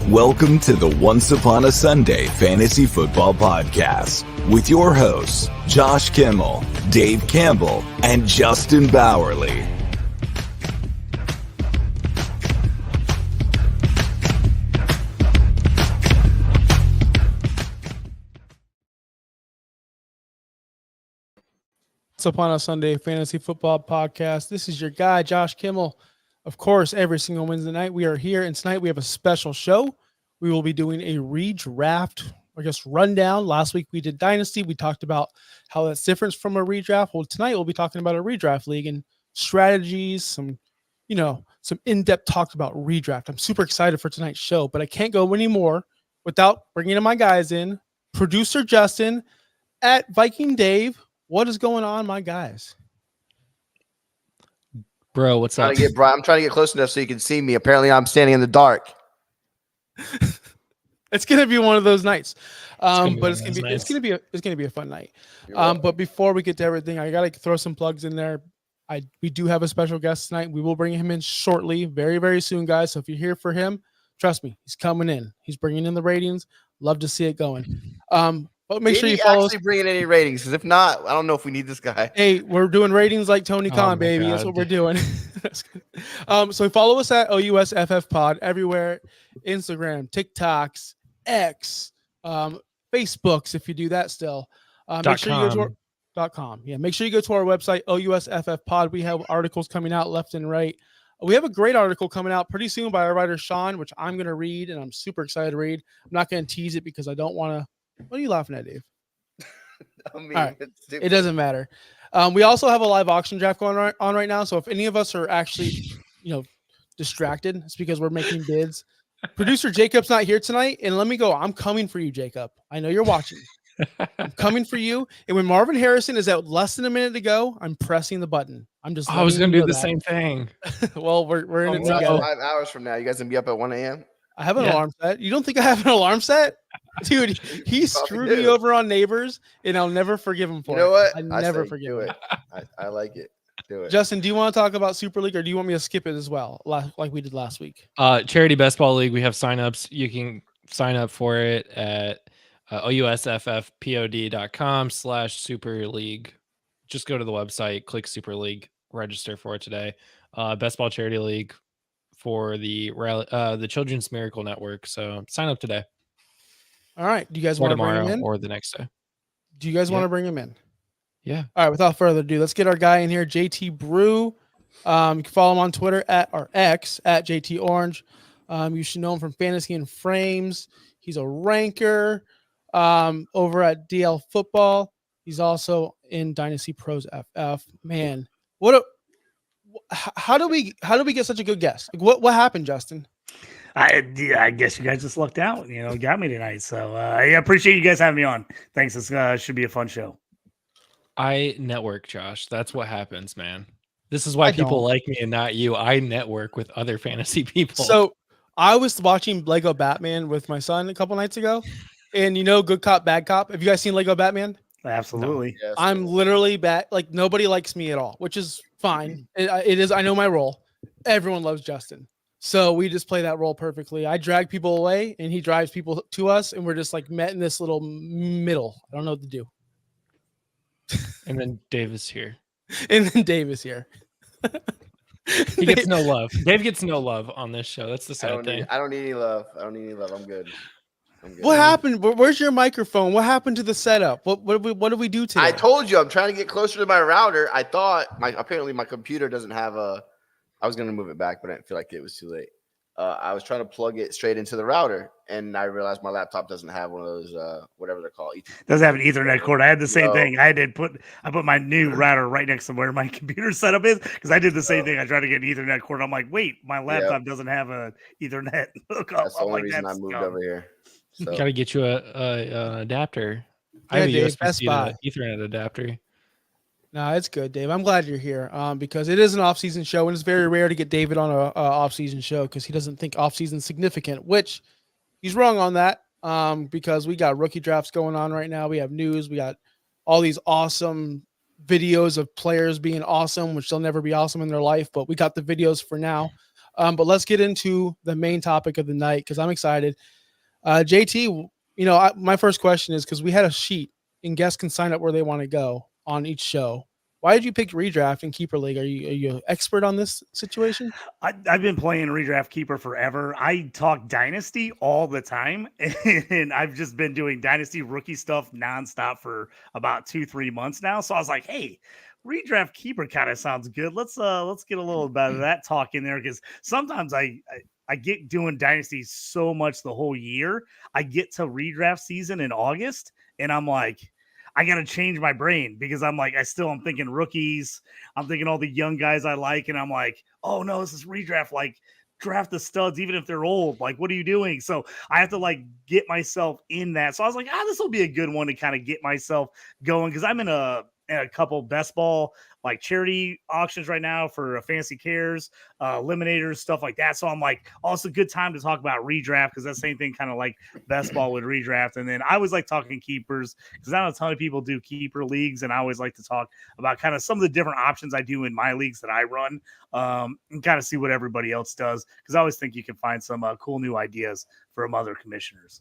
Welcome to the Once Upon a Sunday Fantasy Football Podcast with your hosts, Josh Kimmel, Dave Campbell, and Justin Bowerly. Once Upon a Sunday Fantasy Football Podcast. This is your guy, Josh Kimmel. Of course, every single Wednesday night we are here, and tonight we have a special show. We will be doing a redraft, or just rundown. Last week we did Dynasty. We talked about how that's different from a redraft. Well, tonight we'll be talking about a redraft league and strategies, some in-depth talk about redraft. I'm super excited for tonight's show, but I can't go anymore without bringing my guys in. Producer Justin at Viking Dave. What is going on, my guys? Bro, what's up? I'm trying to get close enough so you can see me. Apparently, I'm standing in the dark. It's gonna be one of those nights, but it's gonna be a fun night. But before we get to everything, I gotta throw some plugs in there. We do have a special guest tonight. We will bring him in shortly, very very soon, guys. So if you're here for him, trust me, he's coming in. He's bringing in the ratings. Love to see it going. But make sure you follow us. Bring in any ratings, because if not, I don't know if we need this guy. Hey, we're doing ratings like Tony Khan, baby. God. That's what we're doing. So follow us at OUSFF Pod everywhere: Instagram, TikToks, X, Facebooks. If you do that still, make sure you go to .com. Yeah, make sure you go to our website, OUSFF Pod. We have articles coming out left and right. We have a great article coming out pretty soon by our writer Sean, which I'm going to read, and I'm super excited to read. I'm not going to tease it because I don't want to. What are you laughing at, Dave? I mean, all right. It doesn't matter. We also have a live auction draft going on right now. So if any of us are actually, distracted, it's because we're making bids. Producer Jacob's not here tonight, and let me go. I'm coming for you, Jacob. I know you're watching. I'm coming for you. And when Marvin Harrison is at less than a minute to go, I'm pressing the button. I was going to do the same thing. Well, we're in it together. 5 hours from now, you guys going to be up at 1 a.m.? I have an alarm set. You don't think I have an alarm set? Dude, he screwed me over on Neighbors, and I'll never forgive him for it. You know what? I never forgive it. I like it. Do it. Justin, do you want to talk about Super League, or do you want me to skip it as well, like we did last week? Charity Best Ball League, we have signups. You can sign up for it at OUSFFPOD.com/Super League. Just go to the website, click Super League, register for it today. Best Ball Charity League for the Children's Miracle Network. So sign up today. All right. Do you guys want to bring him in? Or the next day? Do you guys want to bring him in? Yeah. All right. Without further ado, let's get our guy in here, JT Brew. You can follow him on Twitter at JT Orange. You should know him from Fantasy and Frames. He's a ranker over at DL Football. He's also in Dynasty Pros FF. Man, how do we get such a good guest? Like, what happened, Justin? I guess you guys just lucked out. Got me tonight. So I appreciate you guys having me on. Thanks. This should be a fun show. I network, Josh. That's what happens, man. This is why people like me and not you. I network with other fantasy people. So I was watching Lego Batman with my son a couple nights ago, and Good Cop, Bad Cop. Have you guys seen Lego Batman? Absolutely. No. Yes, I'm literally bad. Like, nobody likes me at all, which is fine. It is. I know my role. Everyone loves Justin. So we just play that role perfectly. I drag people away, and he drives people to us, and we're just like met in this little middle. I don't know what to do. And then Dave is here. And then Dave is here. He gets no love. Dave gets no love on this show. That's the sad thing. I don't need any love. I'm good. What happened? Where's your microphone? What happened to the setup? What did we do today? I told you I'm trying to get closer to my router. I thought apparently my computer doesn't have I was going to move it back, but I didn't feel like it was too late. I was trying to plug it straight into the router, and I realized my laptop doesn't have one of those, whatever they're called. Doesn't have an Ethernet cord. I had the same thing. I put my new router right next to where my computer setup is, because I did the same thing. I tried to get an Ethernet cord. I'm like, wait, my laptop doesn't have a Ethernet hookup. That's the only reason I moved over here. So. Got to get you an adapter. Yeah, I have a Dave, USB-C to Ethernet adapter. No, it's good, Dave. I'm glad you're here because it is an off-season show, and it's very rare to get David on a off-season show because he doesn't think off-season is significant, which he's wrong on that because we got rookie drafts going on right now. We have news. We got all these awesome videos of players being awesome, which they'll never be awesome in their life, but we got the videos for now. But let's get into the main topic of the night because I'm excited. JT, my first question is because we had a sheet and guests can sign up where they want to go on each show. Why did you pick Redraft and Keeper League? Are you an expert on this situation? I've been playing Redraft Keeper forever. I talk Dynasty all the time, and I've just been doing Dynasty rookie stuff nonstop for about 2-3 months now. So I was like, hey, Redraft Keeper kind of sounds good. Let's get a little bit of that talk in there because sometimes I get doing Dynasty so much the whole year. I get to Redraft season in August, and I'm like, I got to change my brain because I'm like, I'm thinking rookies. I'm thinking all the young guys I like. And I'm like, oh no, this is Redraft. Like, draft the studs, even if they're old. Like, what are you doing? So I have to like get myself in that. So I was like, this will be a good one to kind of get myself going because I'm in a couple best ball like charity auctions right now for Fantasy Cares, eliminators, stuff like that. So I'm like, it's a good time to talk about redraft because that same thing kind of like best ball with redraft. And then I always like talking keepers because I know a ton of people do keeper leagues, and I always like to talk about kind of some of the different options I do in my leagues that I run, and kind of see what everybody else does because I always think you can find some cool new ideas from other commissioners.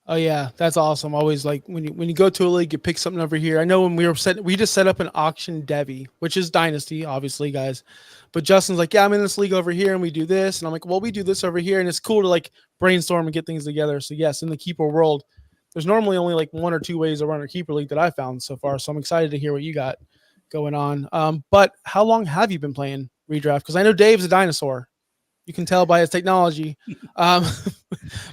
Oh yeah, that's awesome. Always like when you go to a league, you pick something over here. I know when we just set up an auction Devi, which is Dynasty, obviously, guys. But Justin's like, yeah, I'm in this league over here, and we do this, and I'm like, well, we do this over here, and it's cool to like brainstorm and get things together. So yes, in the keeper world, there's normally only like 1 or 2 ways to run a keeper league that I found so far. So I'm excited to hear what you got going on. But how long have you been playing redraft? Because I know Dave's a dinosaur. You can tell by his technology.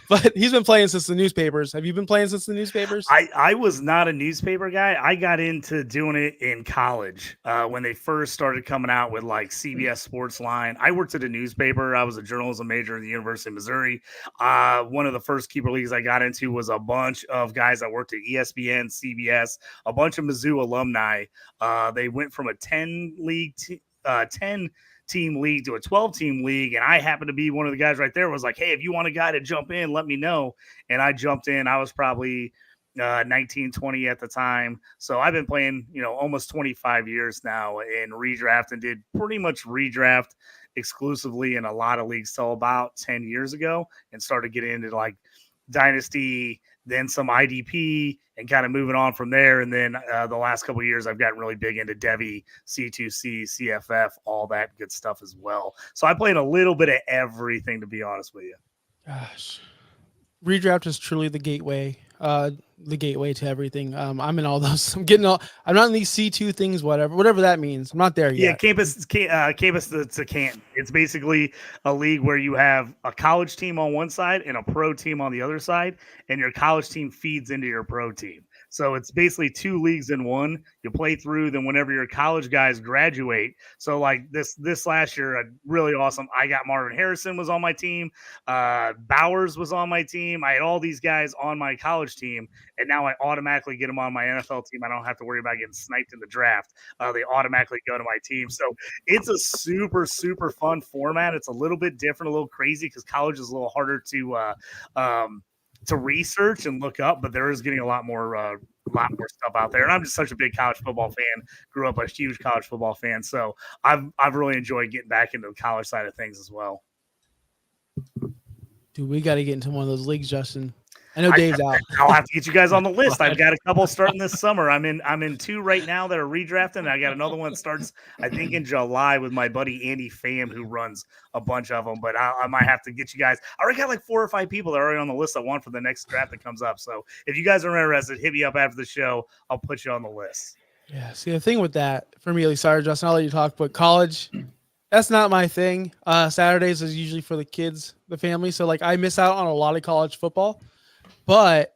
But he's been playing since the newspapers. Have you been playing since the newspapers? I was not a newspaper guy. I got into doing it in college when they first started coming out with like CBS Sports Line. I worked at a newspaper. I was a journalism major at the University of Missouri. One of the first keeper leagues I got into was a bunch of guys that worked at ESPN, CBS, a bunch of Mizzou alumni. They went from a 10 team league to a 12-team league, and I happened to be one of the guys right there. Was like, hey, if you want a guy to jump in, let me know. And I jumped in. I was probably 19, 20 at the time. So I've been playing, almost 25 years now in redraft, and did pretty much redraft exclusively in a lot of leagues till about 10 years ago, and started getting into like Dynasty, then some IDP, and kind of moving on from there. And then the last couple of years, I've gotten really big into Devi, C2C, CFF, all that good stuff as well. So I played a little bit of everything, to be honest with you. Gosh, redraft is truly the gateway to everything. I'm in all those. I'm not in these C2 things, whatever that means. I'm not there yet. Yeah, campus to Canton. It's basically a league where you have a college team on one side and a pro team on the other side, and your college team feeds into your pro team. So it's basically 2 leagues in one. You play through, then whenever your college guys graduate. So like this last year, really awesome. I got Marvin Harrison was on my team. Bowers was on my team. I had all these guys on my college team, and now I automatically get them on my NFL team. I don't have to worry about getting sniped in the draft. They automatically go to my team. So it's a super, super fun format. It's a little bit different, a little crazy because college is a little harder to research and look up, but there is getting a lot more stuff out there. And I'm just such a big college football fan. Grew up a huge college football fan, so I've really enjoyed getting back into the college side of things as well. Dude, we got to get into one of those leagues, Justin. I know Dave's out. I'll have to get you guys on the list. I've got a couple starting this summer. I'm in 2 right now that are redrafting, and I got another one that starts, I think, in July with my buddy Andy Pham, who runs a bunch of them. But I might have to get you guys. I already got like 4 or 5 people that are already on the list I want for the next draft that comes up. So if you guys are interested, hit me up after the show. I'll put you on the list. Yeah. See, the thing with that for me, sorry, Justin, I'll let you talk, but college, that's not my thing. Saturdays is usually for the kids, the family. So like I miss out on a lot of college football. But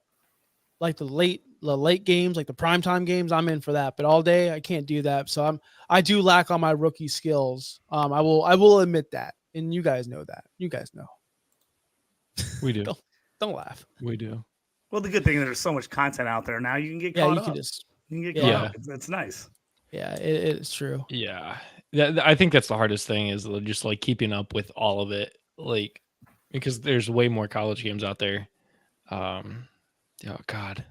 like the late games, like the primetime games, I'm in for that. But all day, I can't do that. So I do lack on my rookie skills. I will admit that, and you guys know that. You guys know. We do. Don't laugh. We do. Well, the good thing is there's so much content out there now. You can get caught up. You can get caught up. It's nice. Yeah, it's true. Yeah, I think that's the hardest thing is just like keeping up with all of it, like because there's way more college games out there. Oh God.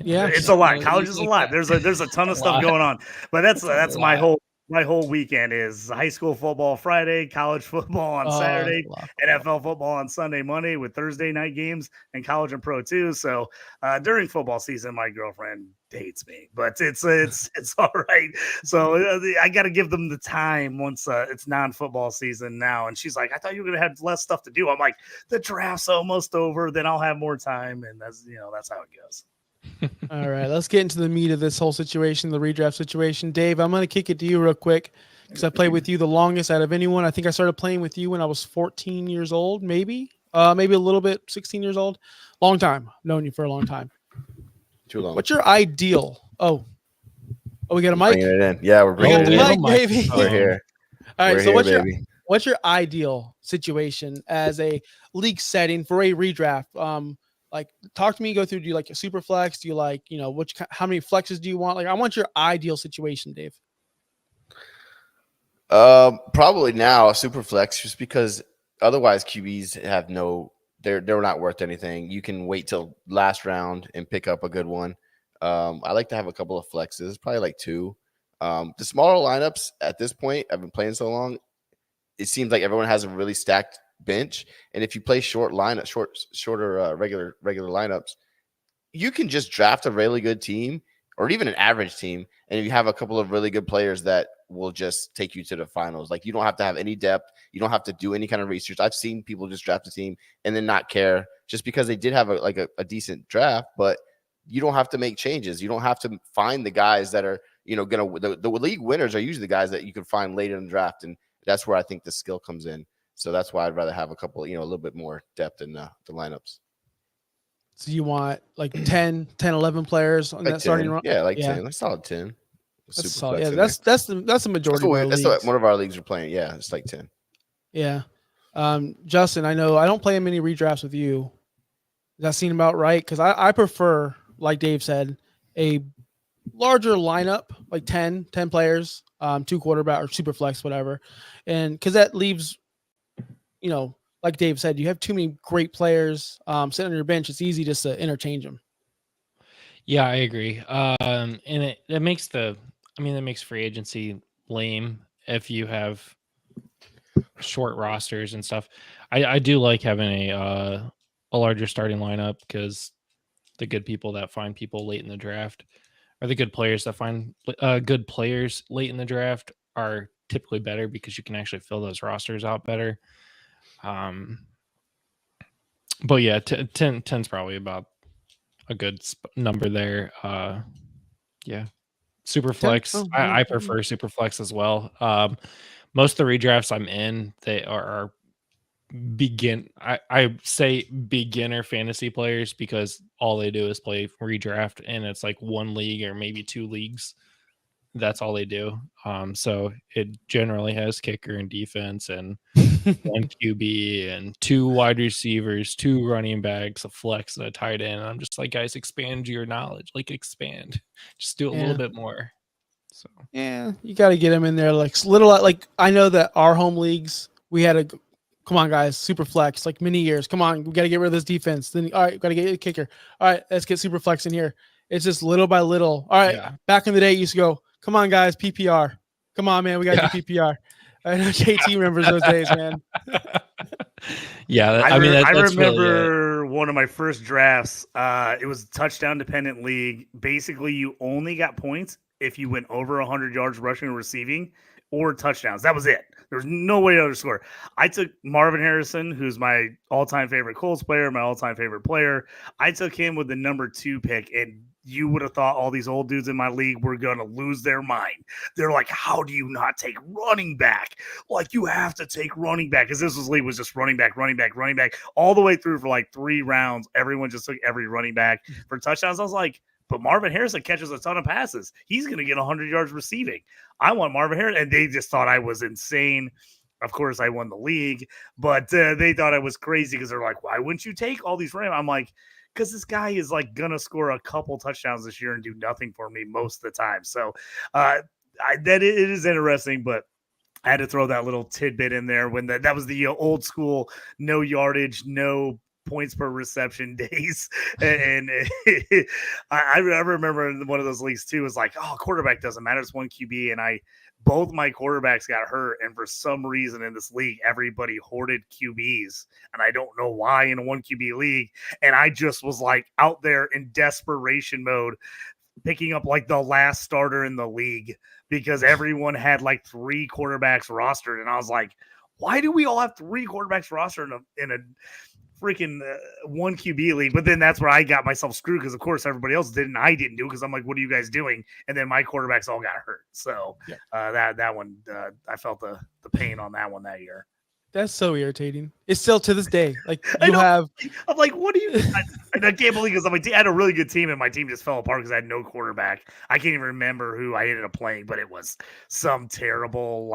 Yeah, it's a lot. College is a lot. There's a ton of stuff going on, but that's my whole my whole weekend is high school football Friday, college football on Saturday, NFL football on Sunday, Monday with Thursday night games and college and pro too. So during football season, my girlfriend hates me, but it's all right. So I got to give them the time once it's non-football season now. And she's like, I thought you were going to have less stuff to do. I'm like, the draft's almost over. Then I'll have more time. And that's how it goes. All right, let's get into the meat of this whole situation, the redraft situation. Dave, I'm going to kick it to you real quick because I played with you the longest out of anyone. I think I started playing with you when I was 14 years old, maybe a little bit, 16 years old. Long time. Known you for a long time. Too long. What's your ideal? Oh, we got a mic? Bringing it in. Yeah, we're bringing it in. Mic, baby. We're here. All right, We're so here, baby. what's your ideal situation as a league setting for a redraft? Like, talk to me. Go through. Do you like a super flex? Do you like, how many flexes do you want? Like, I want your ideal situation, Dave. Probably now a super flex, just because otherwise QBs have they're not worth anything. You can wait till last round and pick up a good one. I like to have a couple of flexes, probably like 2. The smaller lineups at this point, I've been playing so long, it seems like everyone has a really stacked bench, and if you play shorter regular lineups, you can just draft a really good team or even an average team, and if you have a couple of really good players that will just take you to the finals. Like, you don't have to have any depth, you don't have to do any kind of research. I've seen people just draft a team and then not care just because they did have a decent draft, but you don't have to make changes. You don't have to find the guys that are the league winners are usually the guys that you can find later in the draft, and that's where I think the skill comes in. So that's why I'd rather have a couple, a little bit more depth in the lineups. So you want like 10, 11 players on like that starting run? Yeah, 10. Like solid 10. That's solid. Yeah, that's the majority. That's what one of our leagues are playing. Yeah, it's like 10. Yeah. Justin, I know I don't play many redrafts with you. Does that seem about right? Because I prefer, like Dave said, a larger lineup, like 10 players, 2 quarterback or super flex, whatever. And because that leaves, like Dave said, you have too many great players sitting on your bench. It's easy just to interchange them. Yeah, I agree. And it makes makes free agency lame if you have short rosters and stuff. I do like having a larger starting lineup because the good people that find people late in the draft, or the good players that find good players late in the draft, are typically better because you can actually fill those rosters out better. But yeah, 10's probably about a good number there. Yeah, super flex. I prefer super flex as well. Most of the redrafts I'm in, they are I say beginner fantasy players because all they do is play redraft, and it's like 1 league or maybe 2 leagues. That's all they do. So it generally has kicker and defense and 1 QB and 2 wide receivers, 2 running backs, a flex and a tight end. And I'm just like, guys, expand your knowledge. Like, expand. Just do a little bit more. So yeah, you got to get them in there. Like little, like I know that our home leagues, we had a come on guys, super flex, like many years. Come on, we got to get rid of this defense. Then all right, we got to get a kicker. All right, let's get super flex in here. It's just little by little. All right, Back in the day, you used to go, come on guys, PPR. Come on, man, we got to do PPR. I know JT remembers those days, man. Yeah, I remember really one of my first drafts. It was a touchdown dependent league. Basically, you only got points if you went over 100 yards rushing or receiving or touchdowns. That was it. There was no way to score. I took Marvin Harrison, who's my all-time favorite Colts player, my all-time favorite player. I took him with the number 2 pick, and you would have thought all these old dudes in my league were going to lose their mind. They're like, how do you not take running back? Like, you have to take running back, because this league was just running back, all the way through for like 3 rounds. Everyone just took every running back for touchdowns. I was like, but Marvin Harrison catches a ton of passes. He's going to get 100 yards receiving. I want Marvin Harrison. And they just thought I was insane. Of course, I won the league, but they thought I was crazy because they're like, why wouldn't you take all these random? I'm like, because this guy is like going to score a couple touchdowns this year and do nothing for me most of the time. So it is interesting, but I had to throw that little tidbit in there when that was the old school, no yardage, no points per reception days. And I remember in one of those leagues too, was like, oh, quarterback doesn't matter. It's 1 QB. And I both my quarterbacks got hurt, and for some reason in this league, everybody hoarded QBs, and I don't know why in a 1 QB league. And I just was like out there in desperation mode, picking up like the last starter in the league because everyone had like 3 quarterbacks rostered, and I was like, why do we all have 3 quarterbacks rostered in a freaking 1 QB league? But then that's where I got myself screwed because, of course, everybody else did, and I didn't do it because I'm like, what are you guys doing? And then my quarterbacks all got hurt. So that one, I felt the pain on that one that year. That's so irritating. It's still to this day. Like I'm like, what do you? I can't believe because I had a really good team and my team just fell apart because I had no quarterback. I can't even remember who I ended up playing, but it was some terrible,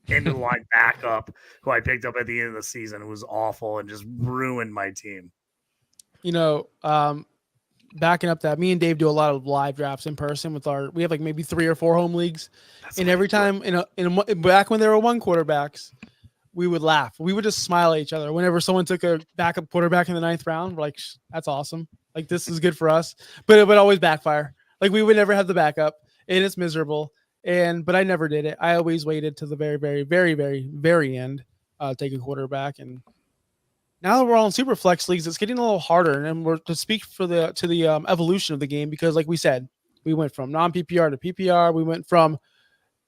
end of the line backup who I picked up at the end of the season. It was awful and just ruined my team. Backing up that, me and Dave do a lot of live drafts in person we have like maybe 3 or 4 home leagues. And every time back when there were 1 quarterbacks, we would laugh. We would just smile at each other. Whenever someone took a backup quarterback in the 9th round, we're like, that's awesome. Like, this is good for us. But it would always backfire. Like, we would never have the backup, and it's miserable. But I never did it. I always waited to the very, very, very, very, very end, take a quarterback. And now that we're all in super flex leagues, it's getting a little harder. And we're to speak to the evolution of the game, because like we said, we went from non-PPR to PPR. We went from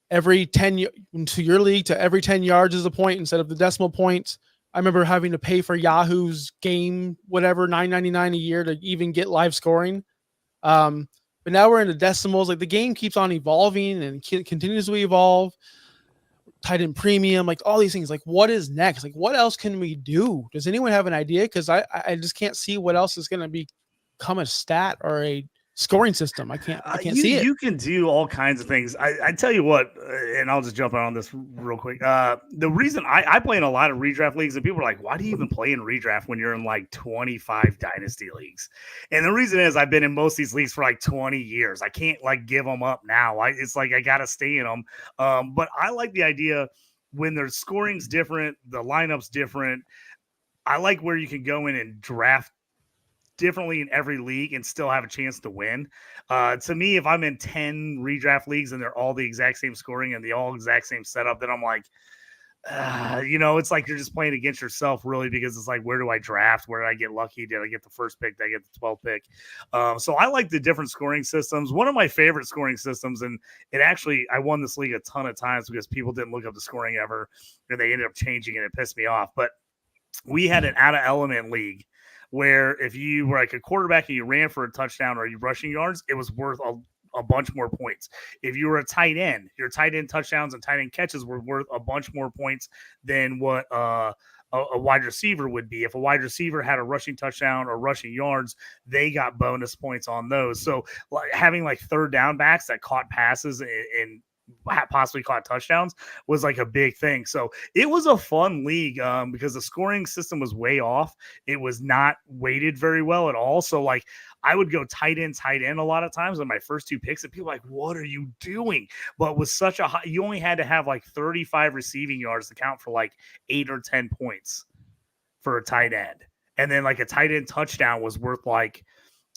every 10 to your league to every 10 yards is a point instead of the decimal points. I remember having to pay for Yahoo's game, whatever, $9.99 a year to even get live scoring. But now we're into decimals. Like, the game keeps on evolving and continues to evolve. Tight end premium, like all these things. Like, what is next? Like, what else can we do? Does anyone have an idea? Because I just can't see what else is going to become a stat or a scoring system. I can't see it. You can do all kinds of things. I tell you what, and I'll just jump on this real quick. The reason I play in a lot of redraft leagues, and people are like, why do you even play in redraft when you're in like 25 dynasty leagues? And the reason is I've been in most of these leagues for like 20 years. I can't like give them up now. It's like I got to stay in them. But I like the idea when their scoring's different, the lineup's different. I like where you can go in and draft differently in every league and still have a chance to win. To me, if I'm in 10 redraft leagues and they're all the exact same scoring and the all exact same setup, then I'm like, it's like you're just playing against yourself, really, because it's like, where do I draft? Where did I get lucky? Did I get the first pick? Did I get the 12th pick? So I like the different scoring systems. One of my favorite scoring systems, and I won this league a ton of times because people didn't look up the scoring ever, and they ended up changing it. It pissed me off. But we had an out of element league where if you were like a quarterback and you ran for a touchdown or you rushing yards, it was worth a bunch more points. If you were a tight end, your tight end touchdowns and tight end catches were worth a bunch more points than what a wide receiver would be. If a wide receiver had a rushing touchdown or rushing yards, they got bonus points on those. So having like third down backs that caught passes and possibly caught touchdowns was like a big thing. So it was a fun league because the scoring system was way off. It was not weighted very well at all. So like I would go tight end a lot of times on my first 2 picks, and people were like, what are you doing? But with such a high, you only had to have like 35 receiving yards to count for like 8 or 10 points for a tight end. And then like a tight end touchdown was worth like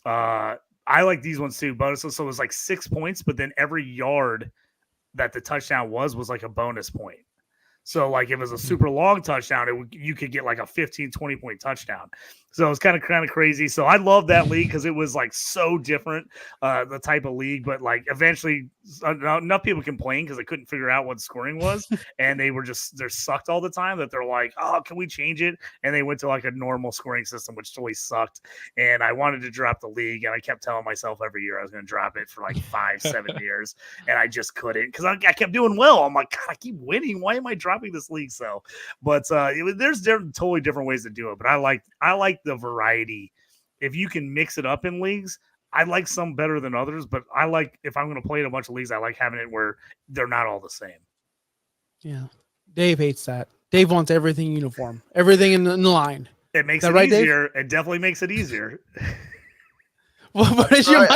I like these ones too, bonus. So it was like 6 points, but then every yard that the touchdown was like a bonus point. So like if it was a super long touchdown, you could get like a 15, 20 point touchdown. So it's kind of crazy. So I love that league because it was like so different, the type of league. But like eventually enough people complained because they couldn't figure out what scoring was. And they're sucked all the time that they're like, oh, can we change it? And they went to like a normal scoring system, which totally sucked. And I wanted to drop the league. And I kept telling myself every year I was going to drop it for like 5-7 years. And I just couldn't because I kept doing well. I'm like, God, I keep winning. Why am I dropping this league? So, but there's totally different ways to do it. But I like the variety. If you can mix it up in leagues, I like some better than others, but I like, if I'm going to play in a bunch of leagues, I like having it where they're not all the same. Yeah. Dave hates that. Dave wants everything uniform, everything in the line. It makes it right, easier. Dave? It definitely makes it easier. What is your mic?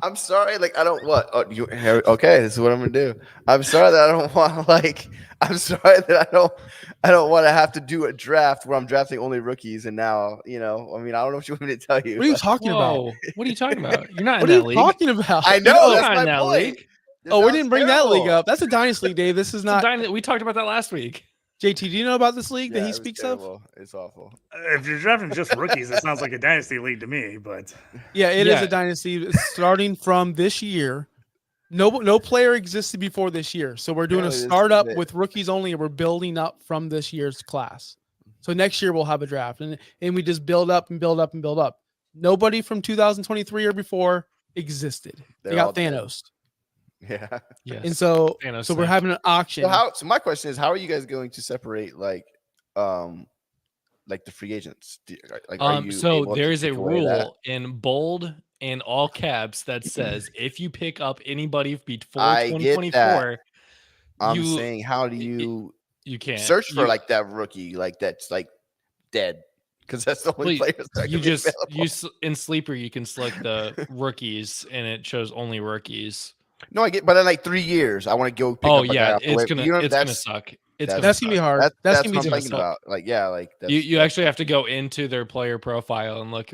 I'm sorry. Like, I don't what? Oh, okay. This is what I'm going to do. I'm sorry that I don't want I'm sorry that I don't want to have to do a draft where I'm drafting only rookies. And now, I don't know what you want me to tell you. What are you talking about? What are you talking about? You're not in that league. What are you talking about? I know. That's not my in that point. league. This Oh, we sounds didn't bring that league terrible. up. That's a dynasty league, Dave. This is not. We talked about that last week. JT, do you know about this league that Yeah, he it was speaks of? terrible. It's awful. If you're drafting just rookies, it sounds like a dynasty league to me. But Yeah, it is Yeah. a dynasty. It's starting from this year. No player existed before this year. So we're doing Apparently a this is startup it. with rookies only, and we're building up from this year's class. So next year we'll have a draft, and we just build up and build up and build up. Nobody from 2023 or before existed. They They're all got dead. Thanos. Yeah. Yes. And so Thanos we're snapped. having an auction. So my question is, how are you guys going to separate like the free agents? Are you So able to there is a take away that? rule in bold and all caps that says if you pick up anybody before I get 2024, I'm saying, how do you you can't search for like that rookie that's like dead? Because that's the only players that you can be just available. in sleeper you can select the rookies and it shows only rookies. No, I get, but in like 3 years, I want to go pick up a guy off the it's waiver. gonna You know, it's gonna suck. It's gonna That's gonna be suck. hard. That's gonna what be I'm thinking difficult. about. Like, yeah, like that's, You actually have to go into their player profile and look,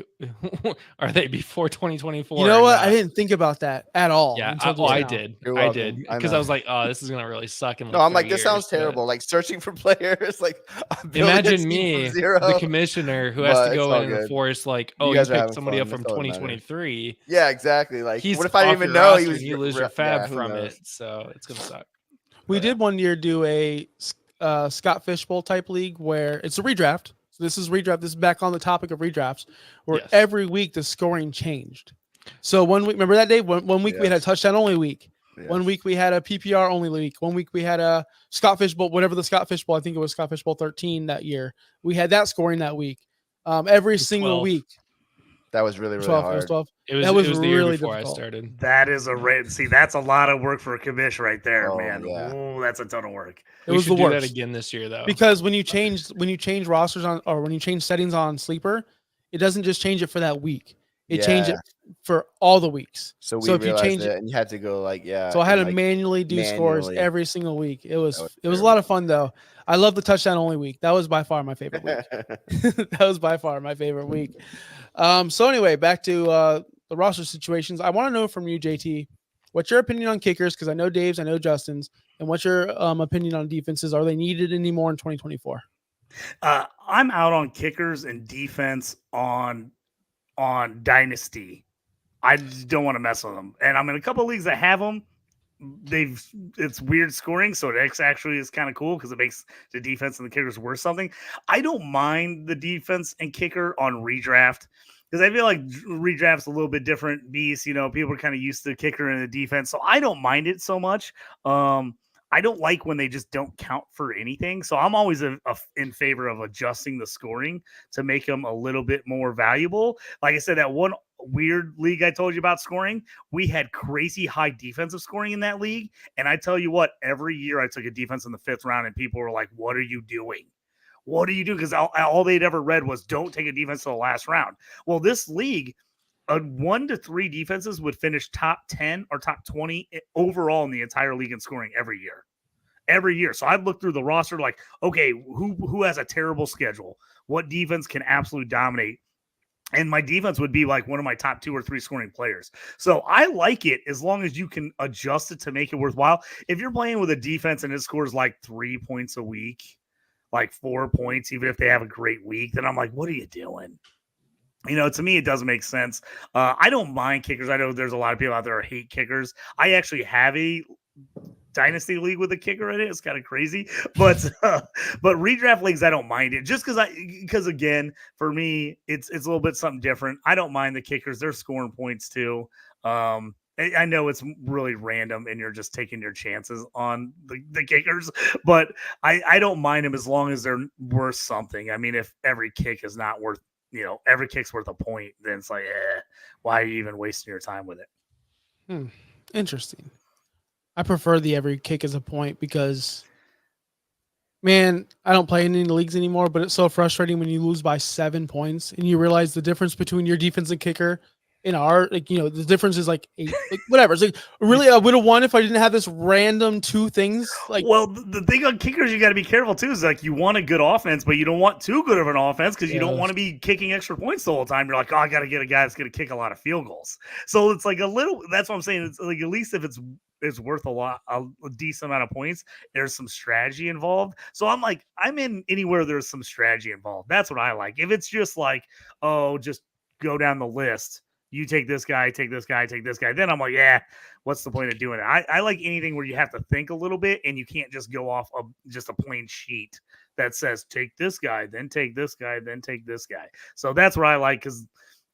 are they before 2024? You know or what? not? I didn't think about that at all. Yeah, until just I now. did. You're I welcome. did I because know. I was like, oh, this is gonna really suck. In no, I'm like, 3 this sounds years, but terrible. Like searching for players. Like, I'm building a Imagine team me, from zero. the commissioner, who has But to it's go all in and good. enforce like, You oh, you guys are picked having somebody fun. up from That's all that matters. 2023. Yeah, exactly. Like, He's what if I didn't off even your know roster he was? and you lose your yeah, fab who from knows? it? So it's gonna suck. We did one year do a Scott Fishbowl type league where it's a redraft. So this is redraft. This is back on the topic of redrafts, where Yes. every week the scoring changed. So 1 week, remember that day? One week we had a Yes. touchdown only week. Yes. 1 week we had a PPR only week. 1 week we had a Scott Fishbowl, whatever the Scott Fishbowl. I think it was Scott Fishbowl 13 that year. We had that scoring that week. Every single 12. week. That was really 12. It hard. was 12. It was, That was it was the year really before difficult. I started. that is that's a lot of work for a commish right there, Oh, man. yeah. Ooh, that's a ton of work. It We was should the do worst. that again this year, though. Because when you change rosters on, or when you change settings on Sleeper, it doesn't just change it for that week. It changed it for all the weeks. So So if you realized change it, it, and you had to go like, yeah. so I had and, to like, manually do scores manually. every single week. It was was a lot of fun though. I love the touchdown only week. That was by far my favorite week. terrible. That was by far my favorite week. So anyway, back to the roster situations. I want to know from you, JT, what's your opinion on kickers? Because I know Dave's, I know Justin's, and what's your opinion on defenses? Are they needed anymore in 2024? I'm out on kickers and defense on Dynasty. I just don't want to mess with them. And I'm in a couple of leagues that have them. It's weird scoring, so it actually is kind of cool because it makes the defense and the kickers worth something. I don't mind the defense and kicker on redraft because I feel like redraft's a little bit different beast. You know, people are kind of used to the kicker and the defense, so I don't mind it so much. I don't like when they just don't count for anything. So I'm always in favor of adjusting the scoring to make them a little bit more valuable. Like I said, that one weird league I told you about scoring, we had crazy high defensive scoring in that league. And I tell you what, every year I took a defense in the 5th round and people were like, what are you doing? What do you do? Because all they'd ever read was don't take a defense to the last round. Well, this league, 1 to 3 defenses would finish top 10 or top 20 overall in the entire league in scoring every year. So I'd look through the roster like, okay, who has a terrible schedule? What defense can absolutely dominate? And my defense would be like one of my top 2 or 3 scoring players. So I like it as long as you can adjust it to make it worthwhile. If you're playing with a defense and it scores like 3 points a week, like 4 points, even if they have a great week, then I'm like, what are you doing? You know, to me, it doesn't make sense. I don't mind kickers. I know there's a lot of people out there who hate kickers. I actually have a dynasty league with a kicker in it. It's kind of crazy, but redraft leagues, I don't mind it just because again, for me, it's a little bit something different. I don't mind the kickers. They're scoring points too. I know it's really random and you're just taking your chances on the kickers, but I don't mind them as long as they're worth something. I mean, if every kick is not worth, every kick's worth a point, then it's like, why are you even wasting your time with it? Interesting. I prefer the every kick as a point because, man, I don't play in any leagues anymore, but it's so frustrating when you lose by 7 points and you realize the difference between your defense and kicker in our the difference is like 8, like whatever. It's like really I would have won if I didn't have this random 2 things. Like, well, the thing on kickers you got to be careful too is like you want a good offense, but you don't want too good of an offense because you don't want to be kicking extra points the whole time. You're like, oh, I got to get a guy that's going to kick a lot of field goals. So it's like a little. That's what I'm saying. It's like at least if it's worth a decent amount of points, there's some strategy involved. So I'm in anywhere there's some strategy involved. That's what I like. If it's just like, oh, just go down the list. You take this guy, take this guy, take this guy. Then I'm like, yeah, what's the point of doing it? I like anything where you have to think a little bit and you can't just go off of just a plain sheet that says take this guy, then take this guy, then take this guy. So that's what I like because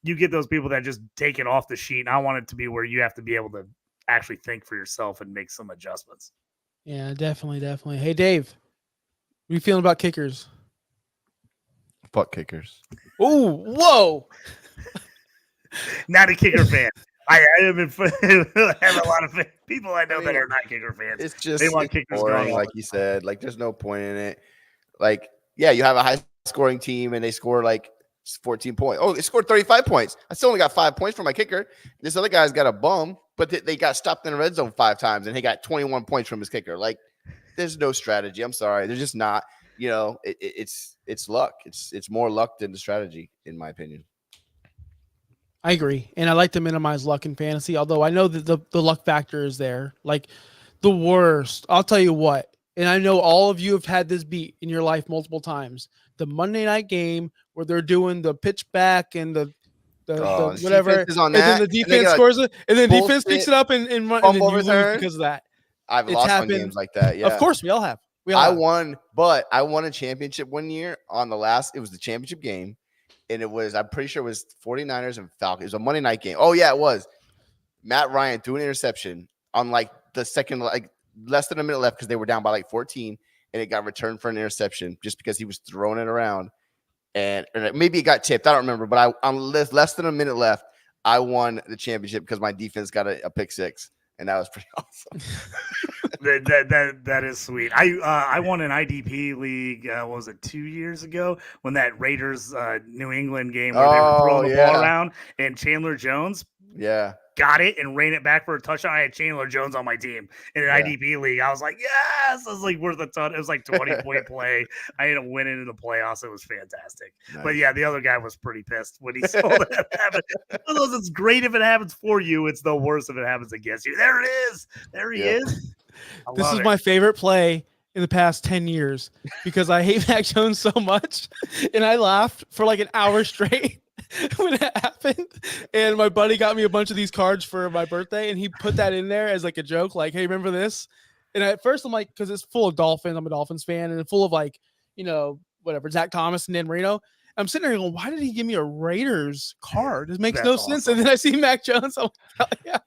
you get those people that just take it off the sheet. And I want it to be where you have to be able to actually think for yourself and make some adjustments. Yeah, definitely. Hey, Dave, what are you feeling about kickers? Fuck kickers. Oh, whoa. Not a kicker fan. I have a lot of people I know that are not kicker fans. It's just they want kickers boring, like you said. Like there's no point in it. Like, yeah, you have a high scoring team and they score like 14 points. Oh, they scored 35 points. I still only got 5 points for my kicker. This other guy's got a bum, but they got stopped in the red zone 5 times and he got 21 points from his kicker. Like, there's no strategy. I'm sorry. There's just not. It's luck. It's more luck than the strategy, in my opinion. I agree. And I like to minimize luck in fantasy, although I know that the luck factor is there. Like the worst, I'll tell you what, and I know all of you have had this beat in your life multiple times. The Monday night game where they're doing the pitch back and the whatever, is on and that, then the defense scores it, and then bullshit, defense picks it up and then you lose because of that. I've lost on games like that. Yeah, of course we all have. I won a championship one year on it was the championship game. And I'm pretty sure it was 49ers and Falcons. It was a Monday night game. Oh, yeah, it was. Matt Ryan threw an interception on like the second, like less than a minute left because they were down by like 14. And it got returned for an interception just because he was throwing it around. And maybe it got tipped. I don't remember. But on less than a minute left, I won the championship because my defense got a pick 6. And that was pretty awesome. That is sweet. I won an IDP league. What was it 2 years ago when that Raiders New England game where they were throwing the ball around and Chandler Jones got it and ran it back for a touchdown. I had Chandler Jones on my team in an IDP league. I was like, yes, it was like worth a ton. It was like 20-point play. I ended up winning in the playoffs. It was fantastic. Nice. But yeah, the other guy was pretty pissed when he saw that happen. It's great if it happens for you. It's the worst if it happens against you. There it is. There he is. This is my favorite play in the past 10 years because I hate Mac Jones so much. And I laughed for like an hour straight when it happened. And my buddy got me a bunch of these cards for my birthday. And he put that in there as like a joke. Like, hey, remember this? And at first I'm like, because it's full of Dolphins. I'm a Dolphins fan. And it's full of like, whatever, Zach Thomas and Dan Marino. I'm sitting there going, why did he give me a Raiders card? It makes no sense. And then I see Mac Jones. I'm like, yeah.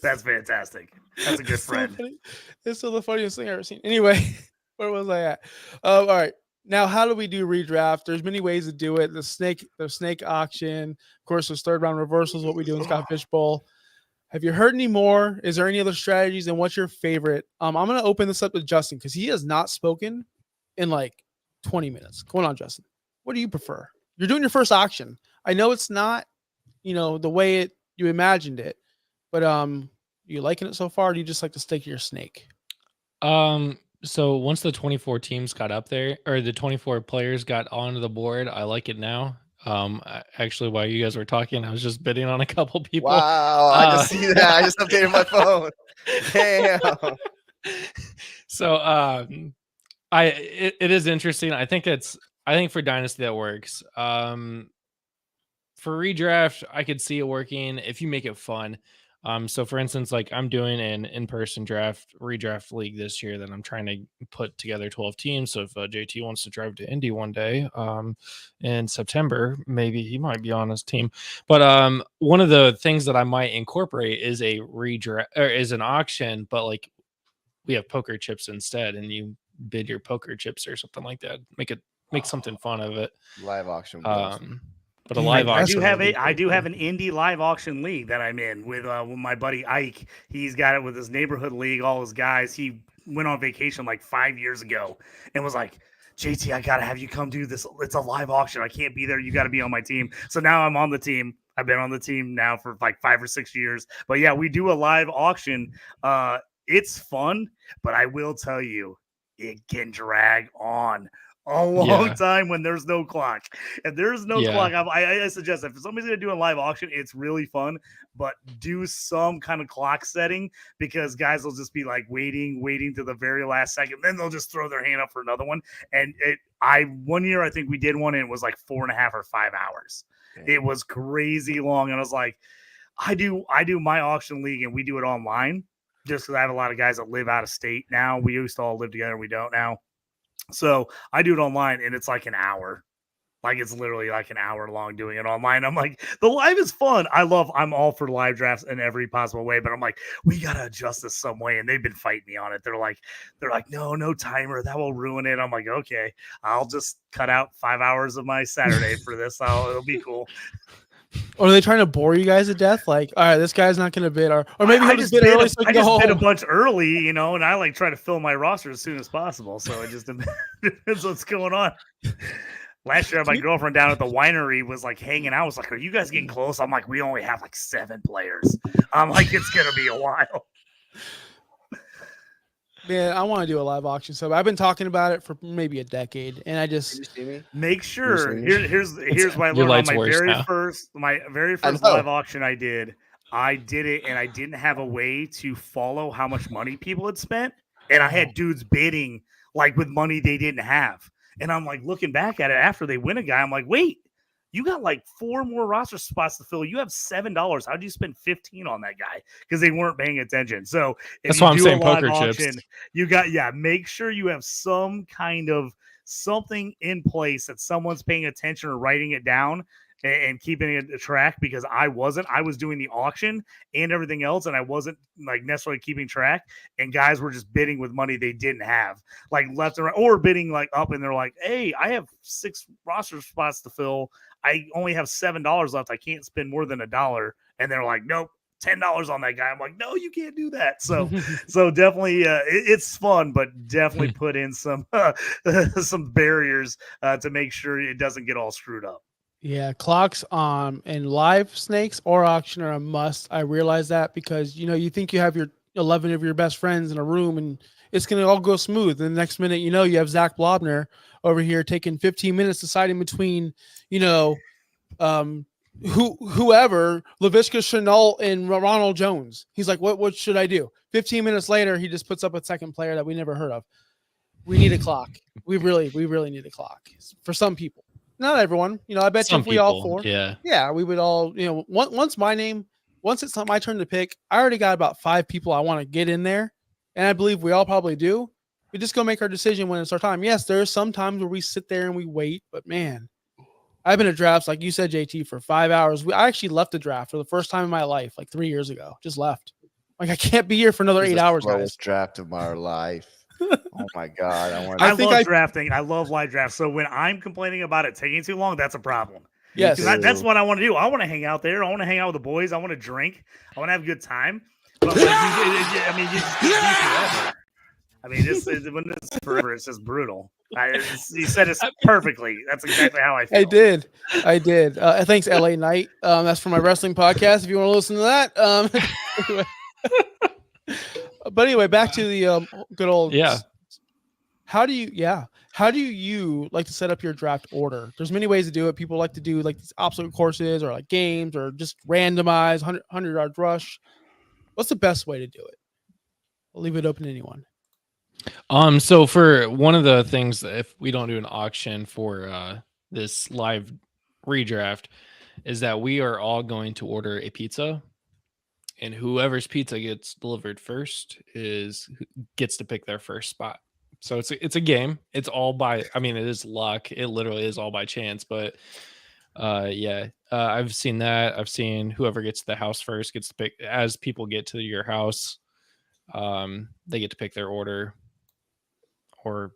That's fantastic. That's a good friend. It's still the funniest thing I've ever seen. Anyway, where was I at? All right. Now, how do we do redraft? There's many ways to do it. The snake auction. Of course, there's third round reversals, what we do in Scott Fish Bowl. Have you heard any more? Is there any other strategies? And what's your favorite? I'm going to open this up to Justin because he has not spoken in like 20 minutes. Go on, Justin. What do you prefer? You're doing your first auction. I know it's not, the way you imagined it, but you liking it so far? Or do you just like to stake your snake? So once the 24 teams got up there, or the 24 players got onto the board, I like it now. Actually, while you guys were talking, I was just bidding on a couple people. Wow, I just see that. I just updated my phone. Damn. So it is interesting. I think for Dynasty that works. For redraft, I could see it working if you make it fun. So for instance, like I'm doing an in-person redraft league this year that I'm trying to put together 12 teams. So if JT wants to drive to Indy one day in September, maybe he might be on his team. But one of the things that I might incorporate is a redraft or is an auction, but like we have poker chips instead, and you bid your poker chips or something like that. Make something fun of it. Live auction. But a live auction. I do have an indie live auction league that I'm in with my buddy Ike. He's got it with his neighborhood league, all his guys. He went on vacation like 5 years ago and was like, JT, I gotta have you come do this. It's a live auction. I can't be there. You got to be on my team. So now I'm on the team. I've been on the team now for like 5 or 6 years. But yeah, we do a live auction. It's fun, but I will tell you, it can drag on a long time when there's no clock. If there's no clock, I suggest if somebody's going to do a live auction, it's really fun, but do some kind of clock setting because guys will just be like waiting to the very last second. Then they'll just throw their hand up for another one. And one year, I think we did one and it was like 4.5 or 5 hours. It was crazy long. And I was like, I do my auction league and we do it online just because I have a lot of guys that live out of state now. We used to all live together. We don't now. So I do it online and it's like an hour. Like it's literally like an hour long doing it online. I'm like, the live is fun. I'm all for live drafts in every possible way, but I'm like, we got to adjust this some way. And they've been fighting me on it. They're like, no timer. That will ruin it. I'm like, okay, I'll just cut out 5 hours of my Saturday for this. It'll be cool. Or are they trying to bore you guys to death? Like, all right, this guy's not going to bid, or maybe he'll just bid early. So I just bid a bunch early, and I like try to fill my roster as soon as possible. So it just depends what's going on. Last year, my girlfriend down at the winery was like hanging out. I was like, "Are you guys getting close?" I'm like, "We only have like 7 players." I'm like, "It's gonna be a while." Man, I want to do a live auction. So I've been talking about it for maybe a decade, and I just make sure. Here's what I learned on my very first live auction I did it, and I didn't have a way to follow how much money people had spent, and I had dudes bidding like with money they didn't have, and I'm like looking back at it after they win a guy, I'm like, wait. You got like 4 more roster spots to fill. You have $7. How'd you spend 15 on that guy? Because they weren't paying attention. So that's why I'm saying poker chips. You got make sure you have some kind of something in place that someone's paying attention or writing it down and keeping it a track because I wasn't. I was doing the auction and everything else, and I wasn't like necessarily keeping track. And guys were just bidding with money they didn't have, like left and right, or bidding like up, and they're like, "Hey, I have 6 roster spots to fill. I only have $7 left. I can't spend more than $1." And they're like, "Nope, $10 on that guy." I'm like, "No, you can't do that." So definitely, it's fun, but definitely put in some some barriers to make sure it doesn't get all screwed up. Yeah, clocks and live snakes or auction are a must. I realize that because you think you have your 11 of your best friends in a room and it's gonna all go smooth. And the next minute, you have Zach Blobner over here taking 15 minutes deciding between, whoever, Laviska Shenault and Ronald Jones. He's like, what should I do? 15 minutes later, he just puts up a second player that we never heard of. We need a clock. We really need a clock for some people. Not everyone, I bet some you if we all 4, we would all, once it's not my turn to pick, I already got about 5 people I want to get in there. And I believe we all probably do. We just go make our decision when it's our time. Yes, there's some times where we sit there and we wait, but man, I've been at drafts, like you said, JT, for 5 hours. I actually left the draft for the first time in my life, like 3 years ago, just left. Like I can't be here for another 8 hours, guys. Draft of my life. Oh my God. I love drafting. I love live drafts. So when I'm complaining about it taking too long, that's a problem. Yes. That's what I want to do. I want to hang out there. I want to hang out with the boys. I want to drink. I want to have a good time. But you just forever. When it's forever, it's just brutal. You said it perfectly. That's exactly how I feel. I did. Thanks, LA Knight. That's for my wrestling podcast. If you want to listen to that. But anyway, back to the good old. Yeah. How do you like to set up your draft order? There's many ways to do it. People like to do like these obstacle courses or like games or just randomize 100-yard rush. What's the best way to do it? I'll leave it open to anyone. So for one of the things that if we don't do an auction for this live redraft is that we are all going to order a pizza, and whoever's pizza gets delivered first gets to pick their first spot. So it's a game. It's all it is luck. It literally is all by chance, but I've seen that. I've seen whoever gets to the house first gets to pick. As people get to your house, they get to pick their order or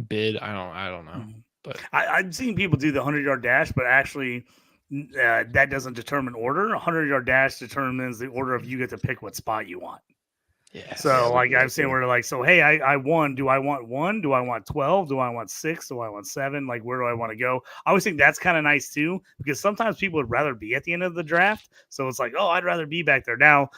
bid. I don't know, but I've seen people do the 100-yard dash, but actually that doesn't determine order. 100-yard dash determines the order of you get to pick what spot you want. Yeah. So we like do that I've seen too. where like, so hey, I won. Do I want 1? Do I want 12? Do I want 6? Do I want 7? Like, where do I want to go? I always think that's kind of nice too, because sometimes people would rather be at the end of the draft. So it's like, oh, I'd rather be back there. Now,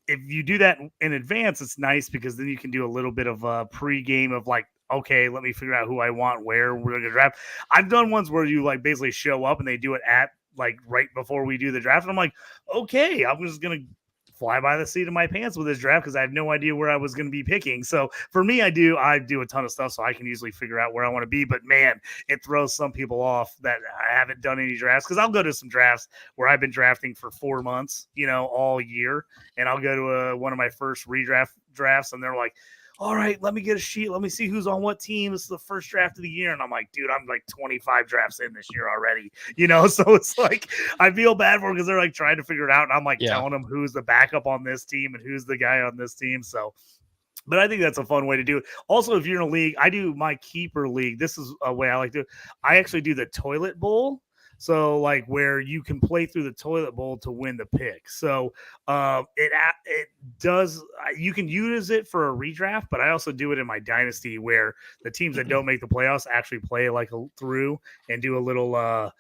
if you do that in advance, it's nice because then you can do a little bit of a pre-game of like, okay, let me figure out who I want, where we're going to draft. I've done ones where you like basically show up and they do it at like right before we do the draft. And I'm like, okay, I'm just going to fly by the seat of my pants with this draft because I have no idea where I was going to be picking. So for me, I do a ton of stuff so I can easily figure out where I want to be. But man, it throws some people off that I haven't done any drafts, because I'll go to some drafts where I've been drafting for 4 months, all year, and I'll go to one of my first redraft drafts, and they're like, all right, let me get a sheet. Let me see who's on what team. This is the first draft of the year. And I'm like, dude, I'm like 25 drafts in this year already, So it's like, I feel bad for them because they're like trying to figure it out. And I'm like telling them who's the backup on this team and who's the guy on this team. So, but I think that's a fun way to do it. Also, if you're in a league, I do my keeper league. This is a way I like to, I actually do the toilet bowl. So like where you can play through the toilet bowl to win the pick. So it does, you can use it for a redraft, but I also do it in my dynasty where the teams that don't make the playoffs actually play like through and do a little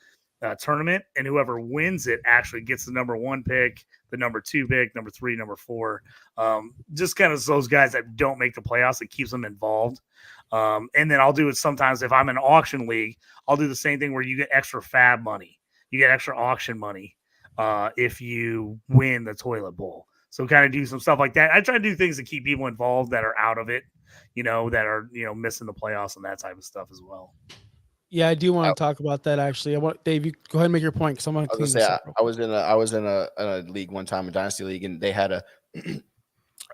tournament, and whoever wins it actually gets the number 1 pick, the number 2 pick, number 3, number 4. Just kind of those guys that don't make the playoffs, it keeps them involved. And then I'll do it sometimes if I'm in an auction league. I'll do the same thing where you get extra fab money, you get extra auction money if you win the toilet bowl. So kind of do some stuff like that. I try to do things to keep people involved that are out of it, that are missing the playoffs and that type of stuff as well. Yeah, I do want to talk about that actually. I want Dave, you go ahead and make your point because I'm going to I was clean gonna this say up. I was in a league one time, a dynasty league, and they had a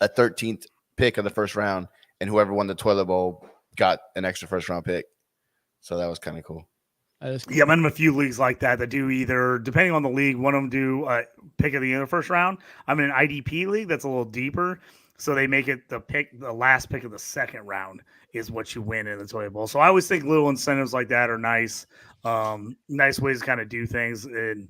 13th pick of the first round, and whoever won the toilet bowl got an extra first round pick. So that was kind of cool. That is cool. Yeah, I'm in a few leagues like that do either, depending on the league, one of them do pick at the end of the first round. I'm in an IDP league that's a little deeper, so they make it the last pick of the second round is what you win in the toilet bowl. So I always think little incentives like that are nice, nice ways to kind of do things and